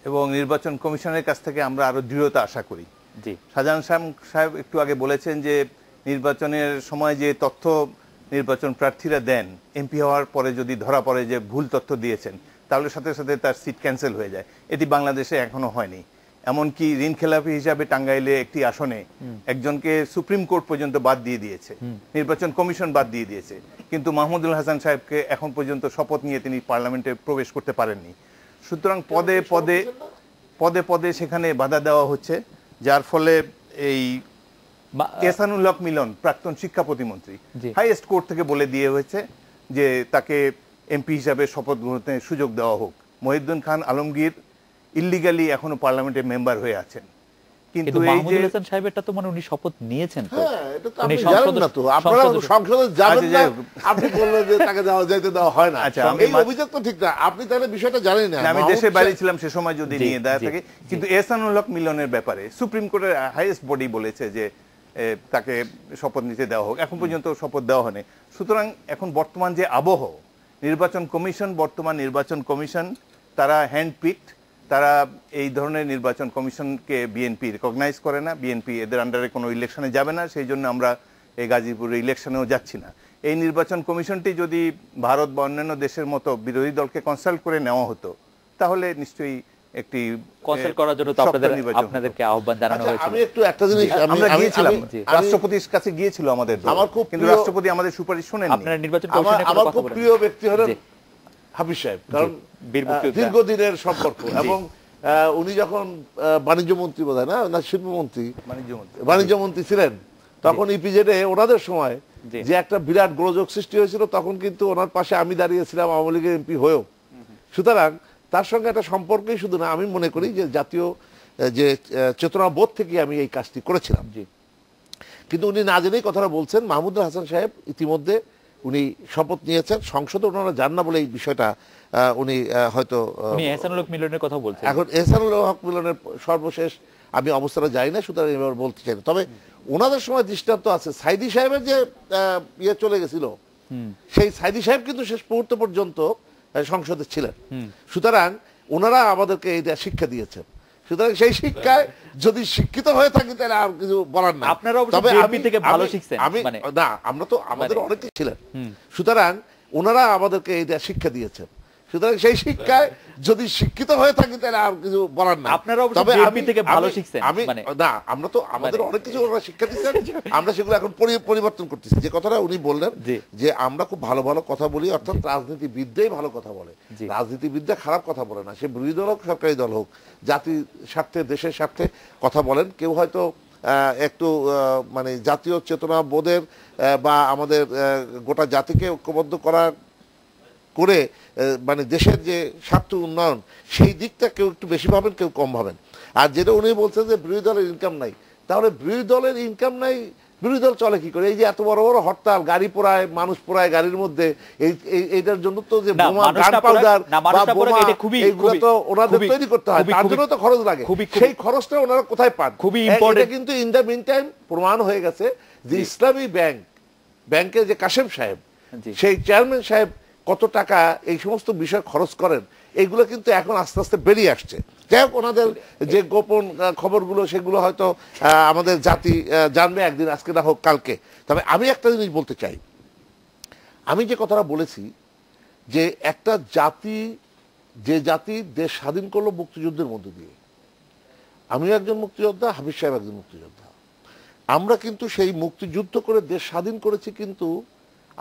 এবং নির্বাচন কমিশনের কাছ থেকে আমরা আরো দৃঢ়তা আশা করি। জি। শাহজাহান সাহেব একটু আগে বলেছেন যে নির্বাচনের সময় যে তথ্য নির্বাচন প্রার্থীরা দেন, এমপি হওয়ার পরে যদি ধরা পড়ে যে ভুল তথ্য দিয়েছেন, তাহলে সাথে সাথে তার সিট ক্যান্সেল হয়ে যায়। এটি বাংলাদেশে এখনো হয়নি। এমনকি ঋণ খেলাপি হিসাবে টাঙ্গাইলে একটি আসনে একজনকে সুপ্রিম কোর্ট পর্যন্ত বাদ দিয়ে দিয়েছে, নির্বাচন কমিশন বাদ দিয়ে দিয়েছে, কিন্তু মাহমুদুল হাসান সাহেবকে এখন পর্যন্ত শপথ নিয়ে তিনি পার্লামেন্টে প্রবেশ করতে পারেননি। সুতরাং পদে পদে সেখানে বাধা দেওয়া হচ্ছে, যার ফলে এই এহসানুল হক মিলন, প্রাক্তন শিক্ষা প্রতিমন্ত্রী, হাইয়েস্ট কোর্ট থেকে বলে দিয়ে হয়েছে যে তাকে এমপি হিসাবে শপথ গ্রহণের সুযোগ দেওয়া হোক। মহিউদ্দিন খান আলমগীর ইল্লিগালি এখনো পার্লামেন্টের মেম্বার হয়ে আছেন, কিন্তু এই যে হাসান সাহেবেরটা তো মানে উনি শপথ নিয়েছেন তো, এটা তো আপনি জানেন না তো, আপনারা সংসদে যাবেন না, আপনি বললেন যে তাকে যাইতে দেওয়া হয় না, এই অভিযোগ তো ঠিক না। আপনি তাহলে বিষয়টা জানেন না। আমি দেশের বাইরে ছিলাম সে সময় যদি নিয়ে দেয়া থাকে, কিন্তু এহসানুল হক মিলনের ব্যাপারে সুপ্রিম কোর্টের হাইয়েস্ট বডি বলেছে যে তাকে শপথ নিতে দেওয়া হোক, এখন পর্যন্ত শপথ দেওয়া হয়নি। সুতরাং এখন বর্তমান যে আবহ, বর্তমান নির্বাচন কমিশন তারা হ্যান্ডপিকড, তারা এই ধরনের নির্বাচন কমিশনকে বিএনপি রিকগনাইজ করে না, বিএনপি এদের আন্ডারে কোনো ইলেকশনে যাবে না, সেই জন্য আমরা এই গাজীপুরের ইলেকশনেও যাচ্ছি না। এই নির্বাচন কমিশনটি যদি ভারত বা অন্যান্য দেশের মতো বিরোধী দলকে কনসাল্ট করে নেওয়া হতো, তাহলে নিশ্চয়ই একটি কনসাল্ট করার জন্য তো আপনাদেরকে আহ্বান জানানো হয়েছিল। আমি একটু একটা জিনিস, আমরা গিয়েছিলাম, রাষ্ট্রপতির কাছে গিয়েছিল আমাদের দল, কিন্তু রাষ্ট্রপতি আমাদের সুপারিশ শুনেননি। আপনারা নির্বাচন কমিশনের কথা আমার খুব প্রিয় ব্যক্তি হলেন হাফিজ সাহেব, কারণ দীর্ঘদিনের সম্পর্ক, এবং উনি যখন বাণিজ্য মন্ত্রী বোধহয় না শিল্পমন্ত্রী, বাণিজ্য মন্ত্রী ছিলেন, তখন ইপিজেডে ওনাদের সময় যে একটা বিরাট গোলযোগ সৃষ্টি হয়েছিল, তখন কিন্তু ওনার পাশে আমি দাঁড়িয়েছিলাম আওয়ামী লীগের এমপি হয়েও। সুতরাং তার সঙ্গে একটা সম্পর্কই শুধু না, আমি মনে করি যে জাতীয় যে চেতনাবোধ থেকে আমি এই কাজটি করেছিলাম। কিন্তু উনি না জেনেই কথাটা বলছেন। মাহমুদুল হাসান সাহেব ইতিমধ্যে উনি শপথ নিয়েছেন, সংসদে ওনারা যান না বলে এই বিষয়টা উনি হয়তো এহসানুল হক মিলনের কথা বলছেন। এখন এহসানুল হক মিলনের সর্বশেষ আমি অবস্থাটা যাই না, সুতরাং এবার বলতে চাই না। তবে ওনাদের সময় দৃষ্টান্ত আছে, সাইদি সাহেবের যে ইয়ে চলে গেছিল, সেই সাইদি সাহেব কিন্তু শেষ মুহূর্ত পর্যন্ত সংসদে ছিলেন। সুতরাং ওনারা আমাদেরকে এটা শিক্ষা দিয়েছেন। সুতরাং সেই শিক্ষায় যদি শিক্ষিত হয়ে থাকি তাহলে আর কিছু বলার না। আপনারা অবশ্য বিএনপি থেকে ভালো শিখছেন। আমি না, আমরা তো আমাদের অনেকে ছিলেন। সুতরাং ওনারা আমাদেরকে এটা শিক্ষা দিয়েছেন। সুতরাং সেই শিক্ষায় যদি শিক্ষিত হয়ে থাকি তাহলে আর কিছু বলার না। আপনারা অবশ্য বিএনপি থেকে ভালো শিখছেন। আমি না, আমরা তো আমাদের অনেক কিছু ওনারা শিক্ষা দিচ্ছেন, আমরা সেগুলো এখন পরিবর্তন করতেছি। যে কথাটা উনি বললেন যে আমরা খুব ভালো ভালো কথা বলি, অর্থাৎ রাজনীতিবিদরাই ভালো কথা বলে। রাজনীতিবিদরা খারাপ কথা বলে না, সে বিরোধী দল হোক সরকারি দল হোক, জাতির স্বার্থে দেশের স্বার্থে কথা বলেন। কেউ হয়তো একটু মানে জাতীয় চেতনা বোধের বা আমাদের গোটা জাতিকে ঐক্যবদ্ধ করে মানে দেশের যে স্বার্থ উন্নয়ন সেই দিকটা কেউ একটু বেশি ভাবেন, কেউ কম ভাবেন। আর যেটা উনি বলছেন যে বিরোধী দলের ইনকাম নাই, তাহলে বিরোধী দলের ইনকাম নাই, বিরোধী দল চলে কি করে? এই যে এত বড় বড় হরতাল, গাড়ি পোড়ায়, মানুষ পোড়ায় গাড়ির মধ্যে, এইটার জন্য তো যে বোমা, গান পাউডার বা বোমা এইগুলো তো ওনাদের তৈরি করতে হয়, তার জন্য তো খরচ লাগে। সেই খরচটা ওনারা কোথায় পান? এটা কিন্তু ইন দ্য মিন টাইম প্রমাণ হয়ে গেছে যে ইসলামী ব্যাংকের যে কাশেম সাহেব, সেই চেয়ারম্যান সাহেব কত টাকা এই সমস্ত বিষয় খরচ করেন, এইগুলো কিন্তু এখন আস্তে আস্তে বেরিয়ে আসছে। যাই হোক, ওনাদের যে গোপন খবরগুলো সেগুলো হয়তো আমাদের জাতি জানবে একদিন, আজকে না হোক কালকে। তবে আমি একটা জিনিস বলতে চাই, আমি যে কথাটা বলেছি যে একটা জাতি, যে জাতি দেশ স্বাধীন করলো মুক্তিযুদ্ধের মধ্য দিয়ে, আমিও একজন মুক্তিযোদ্ধা, হাফিজ সাহেব একজন মুক্তিযোদ্ধা। আমরা কিন্তু সেই মুক্তিযুদ্ধ করে দেশ স্বাধীন করেছি, কিন্তু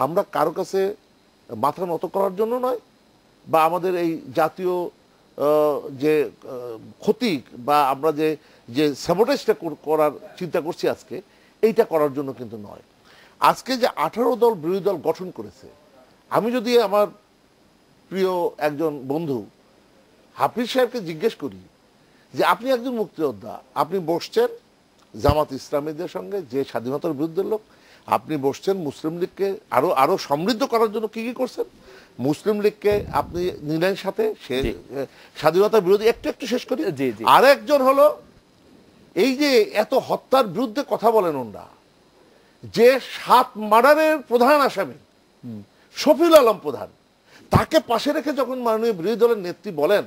আমরা কারো কাছে মাথা নত করার জন্য নয়, বা আমাদের এই জাতীয় যে ক্ষতি বা আমরা যে স্যাবোটেজটা করার চিন্তা করছি আজকে, এইটা করার জন্য কিন্তু নয়। আজকে যে 18 দল বিরোধী দল গঠন করেছে, আমি যদি আমার প্রিয় একজন বন্ধু হাফিজ সাহেবকে জিজ্ঞেস করি যে আপনি একজন মুক্তিযোদ্ধা, আপনি বসছেন জামাত ইসলামীদের সঙ্গে, যে স্বাধীনতার বিরুদ্ধে লোক, আপনি বসছেন মুসলিম লীগকে আরো সমৃদ্ধ করার জন্য কি কি করছেন, মুসলিম লীগকে আপনি নিলেন সাথে, সে স্বাধীনতার বিরোধী। একটু শেষ করি। আরেকজন হলো এই যে এত হত্যার বিরুদ্ধে কথা বলেন ওনারা, যে 7 মার্ডারের প্রধান আসামি শফিউল আলম প্রধান, তাকে পাশে রেখে যখন মাননীয় বিরোধী দলের নেত্রী বলেন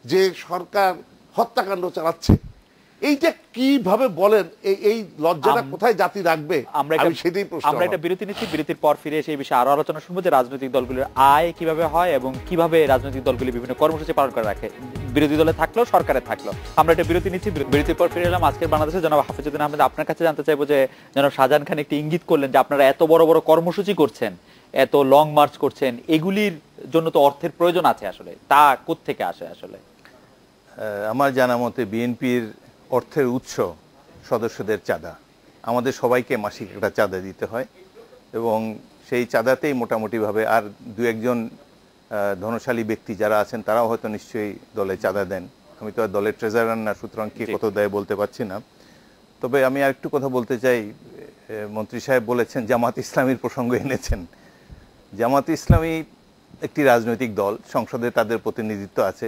যে সরকার হত্যাকাণ্ড চালাচ্ছে, এইটা কিভাবে বলেন? এই লজ্জাটা কোথায় জাতি রাখবে? সেটাই প্রশ্ন। আমরা একটা বিরতি নিচ্ছি, বিরতির পর ফিরে এসে এই বিষয়ে আরো আলোচনা শুনবো যে রাজনৈতিক দলগুলোর আয় কিভাবে হয় এবং কিভাবে রাজনৈতিক দলগুলি বিভিন্ন কর্মসূচি পালন করে রাখে, বিরোধী দলে থাকলেও সরকারে থাকলো। আমরা একটা বিরতি নিচ্ছি, বিরতির পর ফিরে এলাম। আজকের বাংলাদেশে জনাব হাফিজউদ্দিন আহমেদ, আপনার কাছে জানতে চাইবো যে জনাব শাহজাহান খান একটি ইঙ্গিত করলেন যে আপনারা এত বড় বড় কর্মসূচি করছেন, এত লং মার্চ করছেন, এগুলির জন্য তো অর্থের প্রয়োজন আছে, আসলে তা কোত্থেকে আসে? আসলে আমার জানা মতে বিএনপির অর্থের উৎস সদস্যদের চাঁদা। আমাদের সবাইকে মাসিক একটা চাঁদা দিতে হয় এবং সেই চাঁদাতেই মোটামুটিভাবে, আর দু একজন ধনশালী ব্যক্তি যারা আছেন তারাও হয়তো নিশ্চয়ই দলে চাঁদা দেন। আমি তো আর দলের ট্রেজারার না, সুতরাং কে কত দেয় বলতে পারছি না। তবে আমি আরেকটু কথা বলতে চাই। মন্ত্রী সাহেব বলেছেন জামাত ইসলামীর প্রসঙ্গ এনেছেন। জামাত ইসলামী একটি রাজনৈতিক দল, সংসদে তাদের প্রতিনিধিত্ব আছে,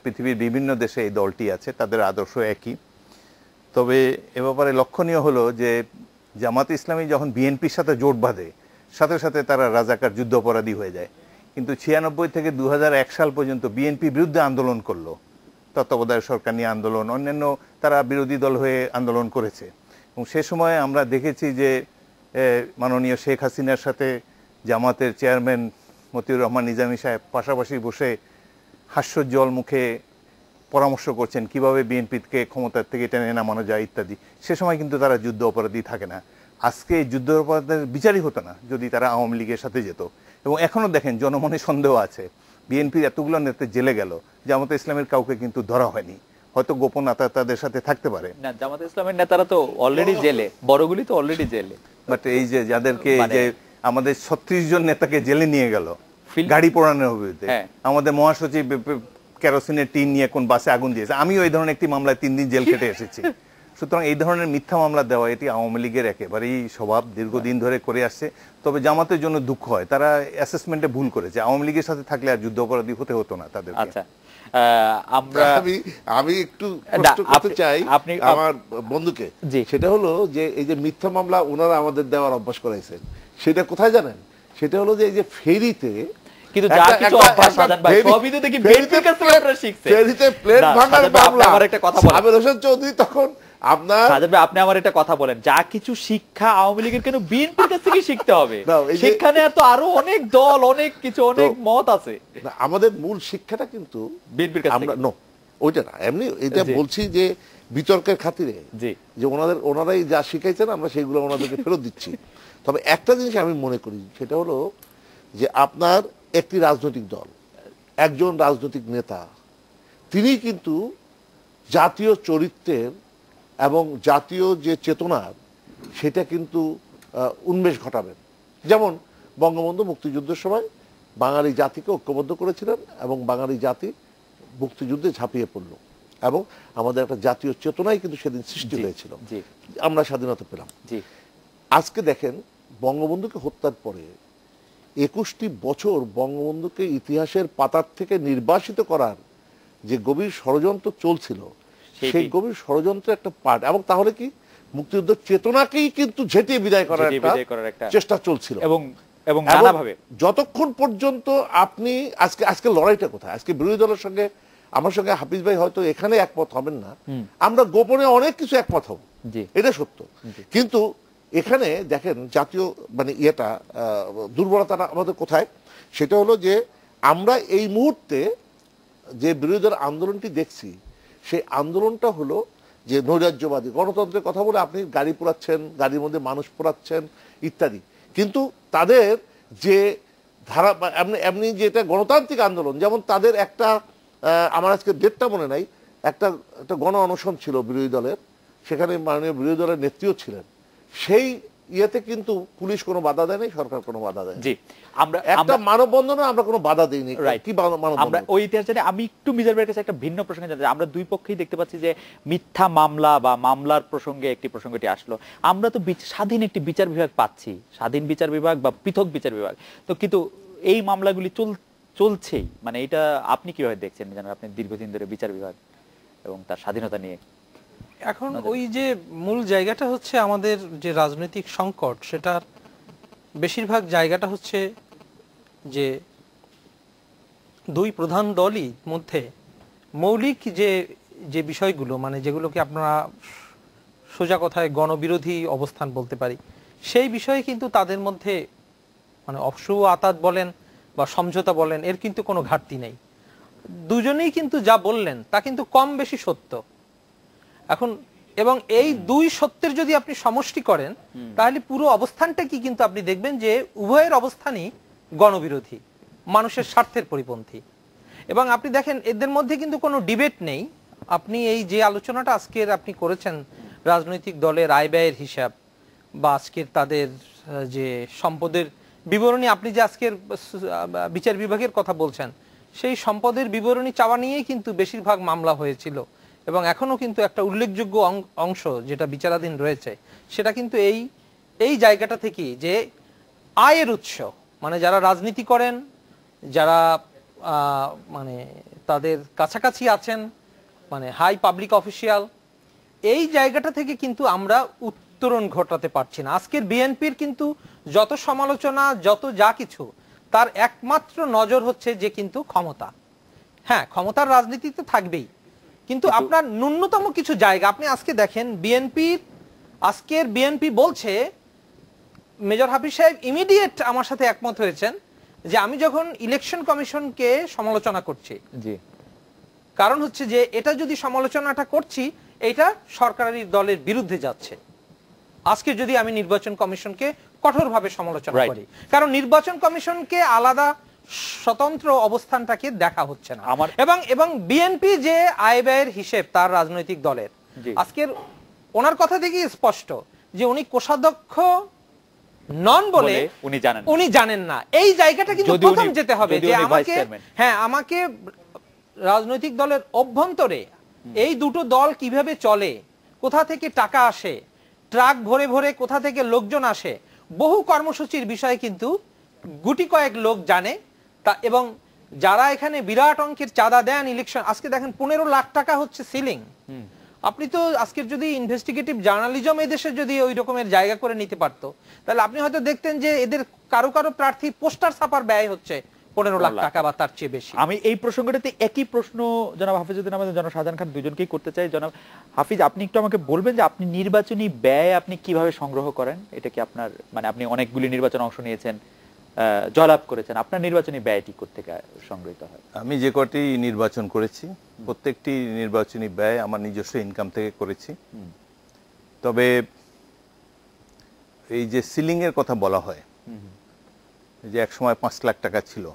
পৃথিবীর বিভিন্ন দেশে এই দলটি আছে, তাদের আদর্শ একই। তবে এ ব্যাপারে লক্ষণীয় হলো যে জামাত ইসলামী যখন বিএনপির সাথে জোট বাঁধে, সাথে সাথে তারা রাজাকার যুদ্ধ অপরাধী হয়ে যায়। কিন্তু 96 থেকে 2001 সাল পর্যন্ত বিএনপি বিরুদ্ধে আন্দোলন করলো, তত্ত্বাবধায়ক সরকার নিয়ে আন্দোলন, অন্যান্য তারা বিরোধী দল হয়ে আন্দোলন করেছে। এবং সে সময় আমরা দেখেছি যে মাননীয় শেখ হাসিনার সাথে জামাতের চেয়ারম্যান মতিউর রহমান নিজামী সাহেব পাশাপাশি বসে হাস্যোজ্জ্বল মুখে পরামর্শ করছেন কিভাবে বিএনপিকে ক্ষমতার থেকে টেনে নামানো যায় ইত্যাদি। সে সময় কিন্তু তারা যুদ্ধ অপরাধী থাকে না। আজকে যুদ্ধ অপরাধের বিচারই হতো না যদি তারা আওয়ামী লীগের সাথে যেত। এবং এখনও দেখেন জনমনে সন্দেহ আছে, বিএনপির এতগুলো নেতা জেলে গেল, জামাতে ইসলামের কাউকে কিন্তু ধরা হয়নি। হয়তো গোপন তাদের সাথে থাকতে পারে না, জামাতে ইসলামের নেতারা তো অলরেডি জেলে, বড়গুলি তো অলরেডি জেলে। বাট এই যে যাদেরকে যে আমাদের 36 জন নেতাকে জেলে নিয়ে গেল গাড়ি পোড়ানোর অভিযোগে, আমাদের মহাসচিব কেরোসিনের টিন নিয়ে কোন বাসে আগুন দিয়েছে, আমিও এই ধরনের একটি মামলায় 3 দিন জেল খেটে এসেছি। সুতরাং এই ধরনের মিথ্যা মামলা দেওয়া এটি আওয়ামী লীগের একেবারেই স্বভাব, দীর্ঘদিন ধরে করে আসছে। তবে জামাতের জন্য দুঃখ হয়, তারা অ্যাসেসমেন্টে ভুল করেছে। আওয়ামী লীগের সাথে থাকলে আর যুদ্ধ অপরাধী হতে হতো না তাদের। আচ্ছা, আমি একটু প্রশ্ন করতে চাই আমার বন্ধুকে, সেটা হলো যে এই যে মিথ্যা মামলা ওনারা আমাদের দেওয়ার অভ্যাস করাইছেন, সেটা কোথায় জানেন? সেটা হলো যে এই যে ফেরিতে কিন্তু যা কিছু অভ্যাস সাজান ভাই সবই তো দেখি বিএনপির কাছ থেকে আপনারা শিখছেন। ফেরিতে প্লেট ভাঙার মামলা আমার একটা কথা বলেন, আমির হোসেন চৌধুরী তখন আপনার সাজান ভাই আপনি আমার একটা কথা বলেন, যা কিছু শিক্ষা আওয়ামী লীগের কেন বিএনপির কাছ থেকে শিখতে হবে? শিক্ষা নেওয়ার তো আরো অনেক দল, অনেক কিছু, অনেক মত আছে। আমাদের মূল শিক্ষাটা কিন্তু বিএনপির কাছ আমরা থেকে নো ওইটা না, এমনি এটা বলছি যে বিতর্কের খাতিরে যে ওনারাই যা শিখাইছেন আমরা সেগুলো ওনাদেরকে ফেরত দিচ্ছি। তবে একটা জিনিস আমি মনে করি সেটা হলো যে আপনার একটি রাজনৈতিক দল, একজন রাজনৈতিক নেতা, তিনি কিন্তু জাতীয় চরিত্রের এবং জাতীয় যে চেতনার সেটা কিন্তু উন্মেষ ঘটাবেন। যেমন বঙ্গবন্ধু মুক্তিযুদ্ধের সময় বাঙালি জাতিকে ঐক্যবদ্ধ করেছিলেন এবং বাঙালি জাতি মুক্তিযুদ্ধে ঝাঁপিয়ে পড়ল এবং আমাদের একটা জাতীয় চেতনাই কিন্তু সেদিন সৃষ্টি হয়েছিল, আমরা স্বাধীনতা পেলাম। আজকে দেখেন বঙ্গবন্ধুকে হত্যার পরে 21টি বছর বঙ্গবন্ধুকে ইতিহাসের পাতার থেকে নির্বাসিত করার যে গভীর ষড়যন্ত্র চলছিল, সেই গভীর ষড়যন্ত্রের একটা পার্ট, এবং তাহলে কি মুক্তিযুদ্ধের চেতনাকেই কিন্তু ঝেঁটিয়ে বিদায় করার একটা চেষ্টা চলছিল। এবং নানাভাবে যতক্ষণ পর্যন্ত আপনি আজকে লড়াইটা কোথায়? আজকে বিরোধী দলের সঙ্গে আমার সঙ্গে হাফিজ ভাই হয়তো এখানে একমত হবেন না, আমরা গোপনে অনেক কিছু একমত হব, এটা সত্য। কিন্তু এখানে দেখেন জাতীয় মানে ইয়েটা দুর্বলতাটা আমাদের কোথায়, সেটা হলো যে আমরা এই মুহূর্তে যে বিরোধী দলের আন্দোলনটি দেখছি, সেই আন্দোলনটা হলো যে নৈরাজ্যবাদী গণতন্ত্রের কথা বলে আপনি গাড়ি পোড়াচ্ছেন, গাড়ির মধ্যে মানুষ পোড়াচ্ছেন ইত্যাদি, কিন্তু তাদের যে ধারা এমনি যে এটা গণতান্ত্রিক আন্দোলন, যেমন তাদের একটা আমার আজকে ডেটটা মনে নাই, একটা গণ অনশন ছিল বিরোধী দলের, সেখানে মাননীয় বিরোধী দলের নেত্রীও ছিলেন, সেই ইয়েতে কিন্তু পুলিশ কোনো বাধা দেয়নি, সরকার কোনো বাধা দেয়নি। জি, আমরা একটা মানববন্ধনে আমরা কোনো বাধা দেইনি। কি আমরা ওই ইতিহাস জানি। আমি একটু মিজান ভাইয়ের কাছে একটা ভিন্ন প্রসঙ্গে জানতে চাই। আমরা দুই পক্ষেই দেখতে পাচ্ছি যে মিথ্যা মামলা বা মামলার প্রসঙ্গে একটি প্রসঙ্গটি আসলো, আমরা তো স্বাধীন একটি বিচার বিভাগ পাচ্ছি, স্বাধীন বিচার বিভাগ বা পৃথক বিচার বিভাগ, তো কিন্তু এই মামলাগুলি চলছেই, মানে এটা আপনি কিভাবে দেখছেন মিজান ভাই, আপনি দীর্ঘদিন ধরে বিচার বিভাগ এবং তার স্বাধীনতা নিয়ে? এখন ওই যে মূল জায়গাটা হচ্ছে আমাদের যে রাজনৈতিক সংকট, সেটার বেশিরভাগ জায়গাটা হচ্ছে যে দুই প্রধান দলই মধ্যে মৌলিক যে বিষয়গুলো, মানে যেগুলোকে আপনারা সোজা কথায় গণবিরোধী অবস্থান বলতে পারি, সেই বিষয়ে কিন্তু তাদের মধ্যে মানে অপসু আতাত বলেন বা সমঝোতা বলেন, এর কিন্তু কোনো ঘাটতি নেই। দুজনেই কিন্তু যা বললেন তা কিন্তু কম বেশি সত্য। এখন এবং এই দুই সত্যের যদি আপনি সমষ্টি করেন, তাহলে পুরো অবস্থানটা কি কিন্তু আপনি দেখবেন যে উভয়ের অবস্থানই গণবিরোধী, মানুষের স্বার্থের পরিপন্থী। এবং আপনি দেখেন এদের মধ্যে কিন্তু কোনো ডিবেট নেই। আপনি এই যে আলোচনাটা আজকের আপনি করেছেন রাজনৈতিক দলের আয় ব্যয়ের হিসাব বা আজকের তাদের যে সম্পদের বিবরণী, আপনি যে আজকের বিচার বিভাগের কথা বলছেন, সেই সম্পদের বিবরণী চাওয়া নিয়েই কিন্তু বেশিরভাগ মামলা হয়েছিল। এবং এখনো কিন্তু একটা উল্লেখযোগ্য অংশ যেটা বিচারাধীন রয়েছে, সেটা কিন্তু এই জায়গাটা থেকে যে আয়ের উৎস, মানে যারা রাজনীতি করেন, যারা মানে তাদের কাছাকাছি আছেন, মানে হাই পাবলিক অফিসিয়াল, এই জায়গাটা থেকে কিন্তু আমরা উত্তরণ ঘটাতে পারছি না। আজকের বিএনপির কিন্তু যত সমালোচনা, যত যা কিছু, তার একমাত্র নজর হচ্ছে যে কিন্তু ক্ষমতা। হ্যাঁ, ক্ষমতার রাজনীতি তো থাকবেই, কিন্তু আপনার ন্যূনতম কিছু জায়গা আপনি আজকে দেখেন আজকের বিএনপি বলছে, মেজর হাফিজ সাহেব ইমিডিয়েট আমার সাথে একমত হয়েছেন যে আমি যখন ইলেকশন কমিশনকে সমালোচনা করছি, কারণ হচ্ছে যে এটা যদি সমালোচনাটা করছি, এটা সরকারি দলের বিরুদ্ধে যাচ্ছে। আজকে যদি আমি নির্বাচন কমিশনকে কঠোরভাবে সমালোচনা করি, কারণ নির্বাচন কমিশনকে আলাদা স্বতন্ত্র অবস্থানটাকে দেখা হচ্ছে না। এবং বিএনপি যে আয় ব্যয়ের হিসেব তার রাজনৈতিক দলের, আজকের ওনার কথা থেকেই স্পষ্ট যে উনি কোষাধ্যক্ষ নন বলে উনি জানেন না। এই জায়গাটা কিন্তু প্রথম যেতে হবে যে আমাকে রাজনৈতিক দলের অভ্যন্তরে এই দুটো দল কিভাবে চলে, কোথা থেকে টাকা আসে, ট্রাক ভরে ভরে কোথা থেকে লোকজন আসে, বহু কর্মসূচির বিষয়ে কিন্তু গুটি কয়েক লোক জানে। এবং যারা এখানে বিরাট অঙ্কের চাঁদা দেন ইলেকশন, আজকে দেখেন 15 লাখ টাকা হচ্ছে সিলিং। আপনি তো আজকের যদি ইনভেস্টিগেটিভ জার্নালিজম এদেশে যদি ওই রকমের জায়গা করে নিতে পারতো, তাহলে আপনি হয়তো দেখতেন যে এদের কারো কারো প্রার্থী পোস্টার ছাপার ব্যয় হচ্ছে 15 লাখ টাকা বা তার চেয়ে বেশি। আমি এই প্রসঙ্গটাতে একই প্রশ্ন জনাব হাফিজউদ্দিন আহমেদ, জনাব শাহজাহান খান দুজনকেই করতে চাই। জনাব হাফিজ, আপনি একটু আমাকে বলবেন যে আপনি নির্বাচনী ব্যয় আপনি কিভাবে সংগ্রহ করেন? এটা কি আপনার মানে আপনি অনেকগুলি নির্বাচন অংশ নিয়েছেন, জয়লাভ করেছেন, আপনার নির্বাচনী ব্যয়টি কোত্থেকে সংগৃহীত হয়? আমি যে কটি নির্বাচন করেছি প্রত্যেকটি নির্বাচনী ব্যয় আমার নিজস্ব ইনকাম থেকে করেছি। তবে এই যে সিলিং এর কথা বলা হয়, যে এক সময় 5 লাখ টাকা ছিল,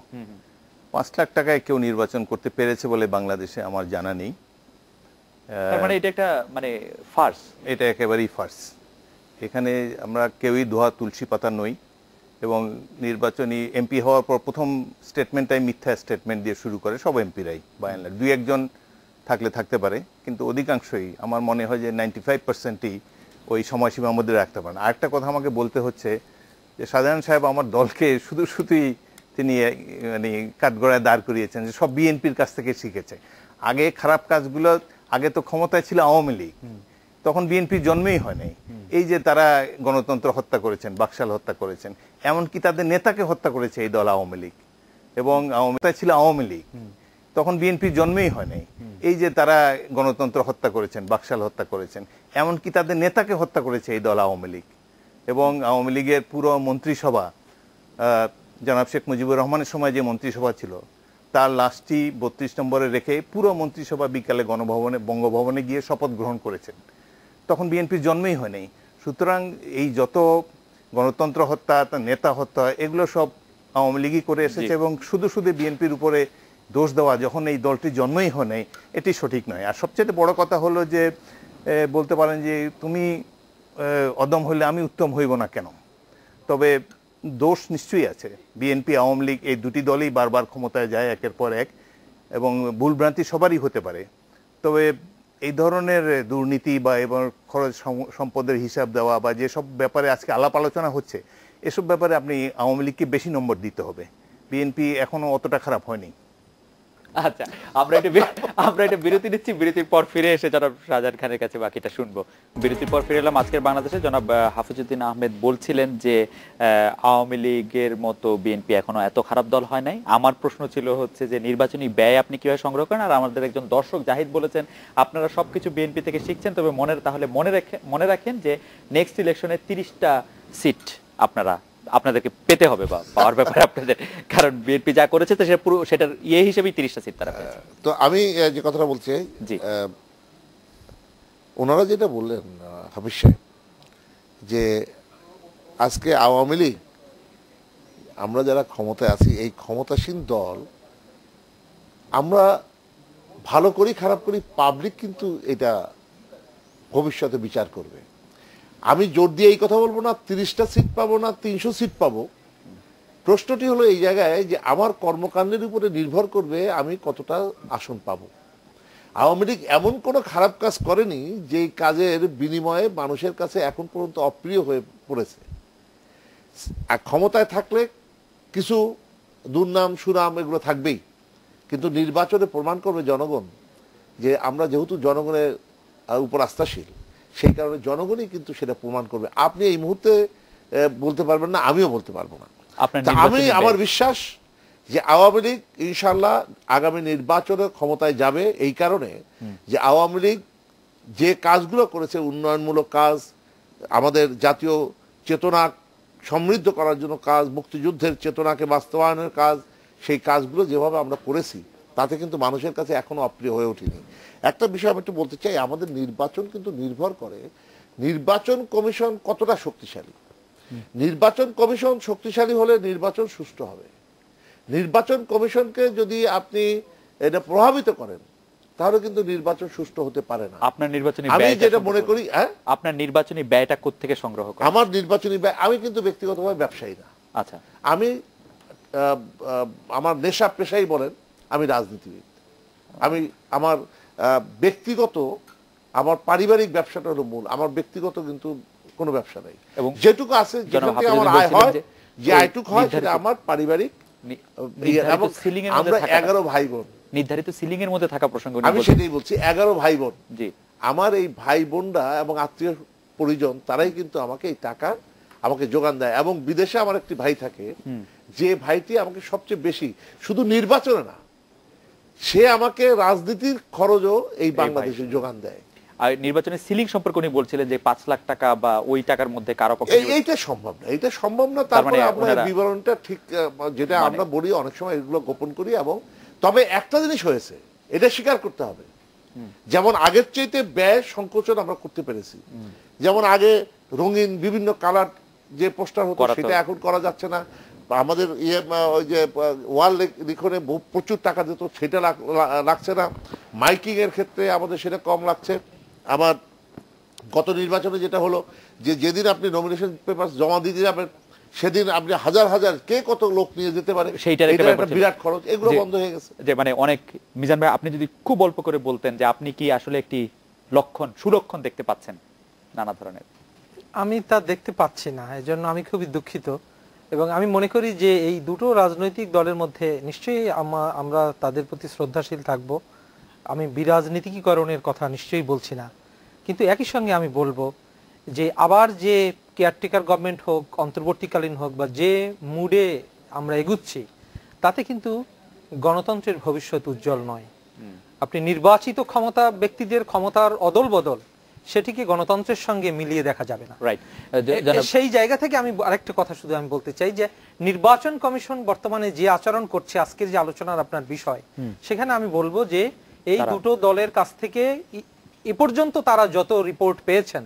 5 লাখ টাকায় কেউ নির্বাচন করতে পেরেছে বলে বাংলাদেশে আমার জানা নেই। তার মানে এটা একটা মানে ফার্স, এটা একেবারেই ফার্স। এখানে আমরা কেউই দোহা তুলসী পাতা নই, এবং নির্বাচনী এমপি হওয়ার পর প্রথম স্টেটমেন্টটাই মিথ্যা স্টেটমেন্ট দিয়ে শুরু করে সব এমপিরাই, বা দুই একজন থাকলে থাকতে পারে, কিন্তু অধিকাংশই আমার মনে হয় যে 95%ই ওই সময়সীমার মধ্যে রাখতে পারেন। আরেকটা কথা আমাকে বলতে হচ্ছে যে শাহজাহান সাহেব আমার দলকে শুধুই তিনি মানে কাঠগড়ায় দাঁড় করিয়েছেন যে সব বিএনপির কাছ থেকে শিখেছে। আগে খারাপ কাজগুলো, আগে তো ক্ষমতায় ছিল আওয়ামী লীগ, তখন বিএনপির জন্মই হয় নাই। এই যে তারা গণতন্ত্র হত্যা করেছেন, বাকশাল হত্যা করেছেন, এমনকি তাদের নেতাকে হত্যা করেছে এই দল আওয়ামী লীগ, এবং আওয়ামী ছিল আওয়ামী লীগ, তখন বিএনপির জন্মই হয় নাই। এই যে তারা গণতন্ত্র হত্যা করেছেন, বাকশাল হত্যা করেছেন, এমনকি তাদের নেতাকে হত্যা করেছে এই দল আওয়ামী লীগ। এবং আওয়ামী লীগের পুরো মন্ত্রিসভা, জনাব শেখ মুজিবুর রহমানের সময় যে মন্ত্রিসভা ছিল তার লাস্টটি 32 নম্বরে রেখে পুরো মন্ত্রিসভা বিকালে গণভবনে, বঙ্গভবনে গিয়ে শপথ গ্রহণ করেছেন। তখন বিএনপির জন্মই হয় নাই। সুতরাং এই যত গণতন্ত্র হত্যা, নেতা হত্যা, এগুলো সব আওয়ামী লীগই করে এসেছে, এবং শুধু বিএনপির উপরে দোষ দেওয়া যখন এই দলটির জন্মই হয় নাই, এটি সঠিক নয়। আর সবচেয়ে বড় কথা হলো যে বলতে পারেন যে তুমি অদম হইলে আমি উত্তম হইব না কেন, তবে দোষ নিশ্চয়ই আছে। বিএনপি, আওয়ামী লীগ এই দুটি দলই বারবার ক্ষমতায় যায় একের পর এক, এবং ভুলভ্রান্তি সবারই হতে পারে। তবে এই ধরনের দুর্নীতি বা এবং খরচ সম্পদের হিসাব দেওয়া বা যেসব ব্যাপারে আজকে আলাপ আলোচনা হচ্ছে, এসব ব্যাপারে আপনি আওয়ামী লীগকে বেশি নম্বর দিতে হবে। বিএনপি এখনো অতটা খারাপ হয়নি। আচ্ছা, আমরা একটা বিরতি নিচ্ছি, বিরতির পর ফিরে এসে জনাব শাহজাহান খানের কাছে বাকিটা শুনবো। বিরতির পর ফিরে এলাম। আজকের বাংলাদেশে জনাব হাফিজউদ্দিন আহমেদ বলছিলেন যে আওয়ামী লীগের মতো বিএনপি এখনো এত খারাপ দল হয় নাই। আমার প্রশ্ন ছিল হচ্ছে যে নির্বাচনী ব্যয় আপনি কিভাবে সংগ্রহ করেন? আর আমাদের একজন দর্শক জাহিদ বলেছেন আপনারা সবকিছু বিএনপি থেকে শিখছেন, তবে মনে রাখেন যে নেক্সট ইলেকশনে 30টা সিট আপনাদেরকে পেতে হবে বা পাওয়ার ব্যাপারে আপনাদের, কারণ বিএনপি যা করেছে তো সেটা পুরো সেটার ইয়ে হিসেবেই 30টা সিট তারা পেয়েছে। তো আমি যে কথাটা বলছি, ওনারা যেটা বললেন হাফিজ সাহেব, যে আজকে আওয়ামী লীগ, আমরা যারা ক্ষমতায় আছি, এই ক্ষমতাসীন দল, আমরা ভালো করি খারাপ করি, পাবলিক কিন্তু এটা ভবিষ্যতে বিচার করবে। আমি জোর দিয়ে এই কথা বলবো না 30টা সিট পাবো না 300 সিট পাবো। প্রশ্নটি হলো এই জায়গায় যে আমার কর্মকাণ্ডের উপরে নির্ভর করবে আমি কতটা আসন পাবো। আওয়ামী লীগ এমন কোনো খারাপ কাজ করেনি যে কাজের বিনিময়ে মানুষের কাছে এখন পর্যন্ত অপ্রিয় হয়ে পড়েছে। ক্ষমতায় থাকলে কিছু দুর্নাম সুনাম এগুলো থাকবেই, কিন্তু নির্বাচনে প্রমাণ করবে জনগণ যে আমরা যেহেতু জনগণের উপর আস্থাশীল, সেই কারণে জনগণই কিন্তু সেটা প্রমাণ করবে। আপনি এই মুহূর্তে বলতে পারবেন না, আমিও বলতে পারবো না। আমি আমার বিশ্বাস যে আওয়ামী লীগ ইনশাল্লাহ আগামী নির্বাচনে ক্ষমতায় যাবে, এই কারণে যে আওয়ামী লীগ যে কাজগুলো করেছে, উন্নয়নমূলক কাজ, আমাদের জাতীয় চেতনা সমৃদ্ধ করার জন্য কাজ, মুক্তিযুদ্ধের চেতনাকে বাস্তবায়নের কাজ, সেই কাজগুলো যেভাবে আমরা করেছি তাতে কিন্তু মানুষের কাছে এখনো অপ্রিয় হয়ে ওঠেনি। একটা বিষয় আমি একটু বলতে চাই, আমাদের নির্বাচন কিন্তু নির্ভর করে নির্বাচন কমিশন কতটা শক্তিশালী। নির্বাচন কমিশন শক্তিশালী হলে নির্বাচন সুষ্ঠু হবে। নির্বাচন কমিশনকে যদি আপনি এটা প্রভাবিত করেন তাহলে কিন্তু নির্বাচন সুষ্ঠু হতে পারে না। আপনার নির্বাচনী আমি যেটা মনে করি, আপনার নির্বাচনী ব্যয়টা কোত্থেকে সংগ্রহ করেন? আমার নির্বাচনী ব্যয়, আমি কিন্তু ব্যক্তিগতভাবে ব্যবসায়ী না। আচ্ছা, আমি আমার নেশা পেশাই বলেন, আমি রাজনীতিবিদ। আমি আমার ব্যক্তিগত, আমার পারিবারিক ব্যবসাটা হলো মূল, আমার ব্যক্তিগত কিন্তু কোনো ব্যবসা নেই। এবং যেটুকু আছে, যেখান থেকে আমার আয় হয়, যে আয়টুকু হয় সেটা আমার পারিবারিক। আমরা 11 ভাই বোন, নির্ধারিত সিলিং এর মধ্যে থাকা প্রসঙ্গ আমি সেটাই বলছি, 11 ভাই বোন। জি, আমার এই ভাই বোনরা এবং আত্মীয় পরিজন তারাই কিন্তু আমাকে এই টাকা আমাকে যোগান দেয়। এবং বিদেশে আমার একটি ভাই থাকে, যে ভাইটি আমাকে সবচেয়ে বেশি, শুধু নির্বাচনে না, সে আমাকে রাজনীতির খরচও এই বাংলাদেশে যোগান দেয়। আর নির্বাচনের সিলিং সম্পর্কে উনি বলছিলেন যে 5 লাখ টাকা বা ওই টাকার মধ্যে কারো পক্ষে এইটা সম্ভব না, এটা সম্ভব না। তারপরে আমরা বিবরণটা ঠিক যেটা আমরা বলি অনেক সময় এগুলো গোপন করি। এবং তবে একটা জিনিস হয়েছে, এটা স্বীকার করতে হবে, যেমন আগের চাইতে ব্যয় সংকোচন আমরা করতে পেরেছি। যেমন আগে রঙিন বিভিন্ন কালার যে পোস্টার হতো সেটা এখন করা যাচ্ছে না। আমাদের ওই যে ওয়াল লিখনে প্রচুর টাকা দিত, সেটা লাগছে না। মাইকিং এর ক্ষেত্রে আমাদের সেটা কম লাগছে। আবার গত নির্বাচনে যেটা হলো যে যেদিন আপনি নমিনেশন পেপার জমা দিতে যাবেন সেদিন আপনি হাজার হাজার কে কত লোক নিয়ে যেতে পারে, সেইটার একটা বিরাট খরচ, এগুলো বন্ধ হয়ে গেছে। যে মানে অনেক, মিজান ভাই আপনি যদি খুব অল্প করে বলতেন যে আপনি কি আসলে একটি সুলক্ষণ দেখতে পাচ্ছেন নানা ধরনের? আমি তা দেখতে পাচ্ছি না, এজন্য আমি খুবই দুঃখিত। এবং আমি মনে করি যে এই দুটো রাজনৈতিক দলের মধ্যে নিশ্চয়ই আমরা তাদের প্রতি শ্রদ্ধাশীল থাকব। আমি বিরাজনীতিকরণের কথা নিশ্চয়ই বলছি না, কিন্তু একই সঙ্গে আমি বলবো যে আবার যে কেয়ারটেকার গভর্নমেন্ট হোক, অন্তর্বর্তীকালীন হোক, বা যে মুডে আমরা এগুচ্ছি, তাতে কিন্তু গণতন্ত্রের ভবিষ্যৎ উজ্জ্বল নয়। আপনি নির্বাচিত ব্যক্তিদের ক্ষমতার অদল বদল, সেটিকে গণতন্ত্রের সঙ্গে মিলিয়ে দেখা যাবে না। সেই জায়গা থেকে আমি আরেকটা কথা শুধু আমি বলতে চাই যে নির্বাচন কমিশন বর্তমানে যে আচরণ করছে, আজকের যে আলোচনার আপনার বিষয়, সেখানে আমি বলবো যে এই দুটো দলের কাছ থেকে এ পর্যন্ত তারা যত রিপোর্ট পেয়েছেন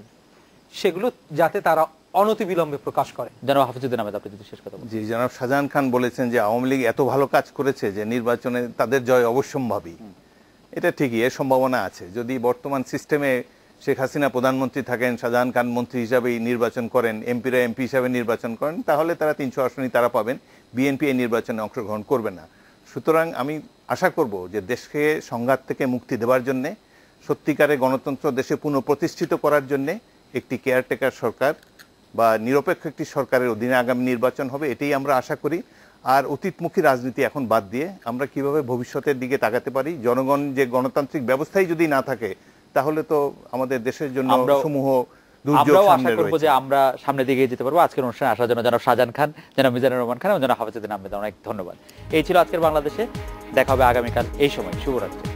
সেগুলো যাতে তারা অনতিবিলম্বে প্রকাশ করে। জনাব হাফিজউদ্দিন আহমেদ, আপনি যদি শেষ কথা বলেন। জি, জনাব শাহজাহান খান বলেছেন যে আওয়ামী লীগ এত ভালো কাজ করেছে যে নির্বাচনে তাদের জয় অবশ্যম্ভাবী। এটা ঠিকই, এর সম্ভাবনা আছে। যদি বর্তমান সিস্টেমে শেখ হাসিনা প্রধানমন্ত্রী থাকেন, শাহজাহান খান মন্ত্রী হিসাবেই নির্বাচন করেন, এমপিরা এমপি হিসাবে নির্বাচন করেন, তাহলে তারা 300 আসনই তারা পাবেন, বিএনপি এই নির্বাচনে অংশগ্রহণ করবে না। সুতরাং আমি আশা করব যে দেশকে সংঘাত থেকে মুক্তি দেওয়ার জন্যে, সত্যিকারে গণতন্ত্র দেশে পুনঃপ্রতিষ্ঠিত করার জন্যে একটি কেয়ারটেকার সরকার বা নিরপেক্ষ একটি সরকারের অধীনে আগামী নির্বাচন হবে, এটাই আমরা আশা করি। আর অতীতমুখী রাজনীতি এখন বাদ দিয়ে আমরা কিভাবে ভবিষ্যতের দিকে তাকাতে পারি, জনগণ যে গণতান্ত্রিক ব্যবস্থাই যদি না থাকে তাহলে তো আমাদের দেশের জন্য সমূহ দুর্যোগ সামনে রয়েছে। যে আমরা সামনের দিকে যেতে পারবো। আজকের অনুষ্ঠানে আসার জন্য জনাব শাহজাহান খান, জনাব মিজানুর রহমান খান এবং জনাব হাফিজউদ্দিন আহমেদ, অনেক ধন্যবাদ। এই ছিল আজকের বাংলাদেশে। দেখা হবে আগামীকাল এই সময়। শুভরাত্রি।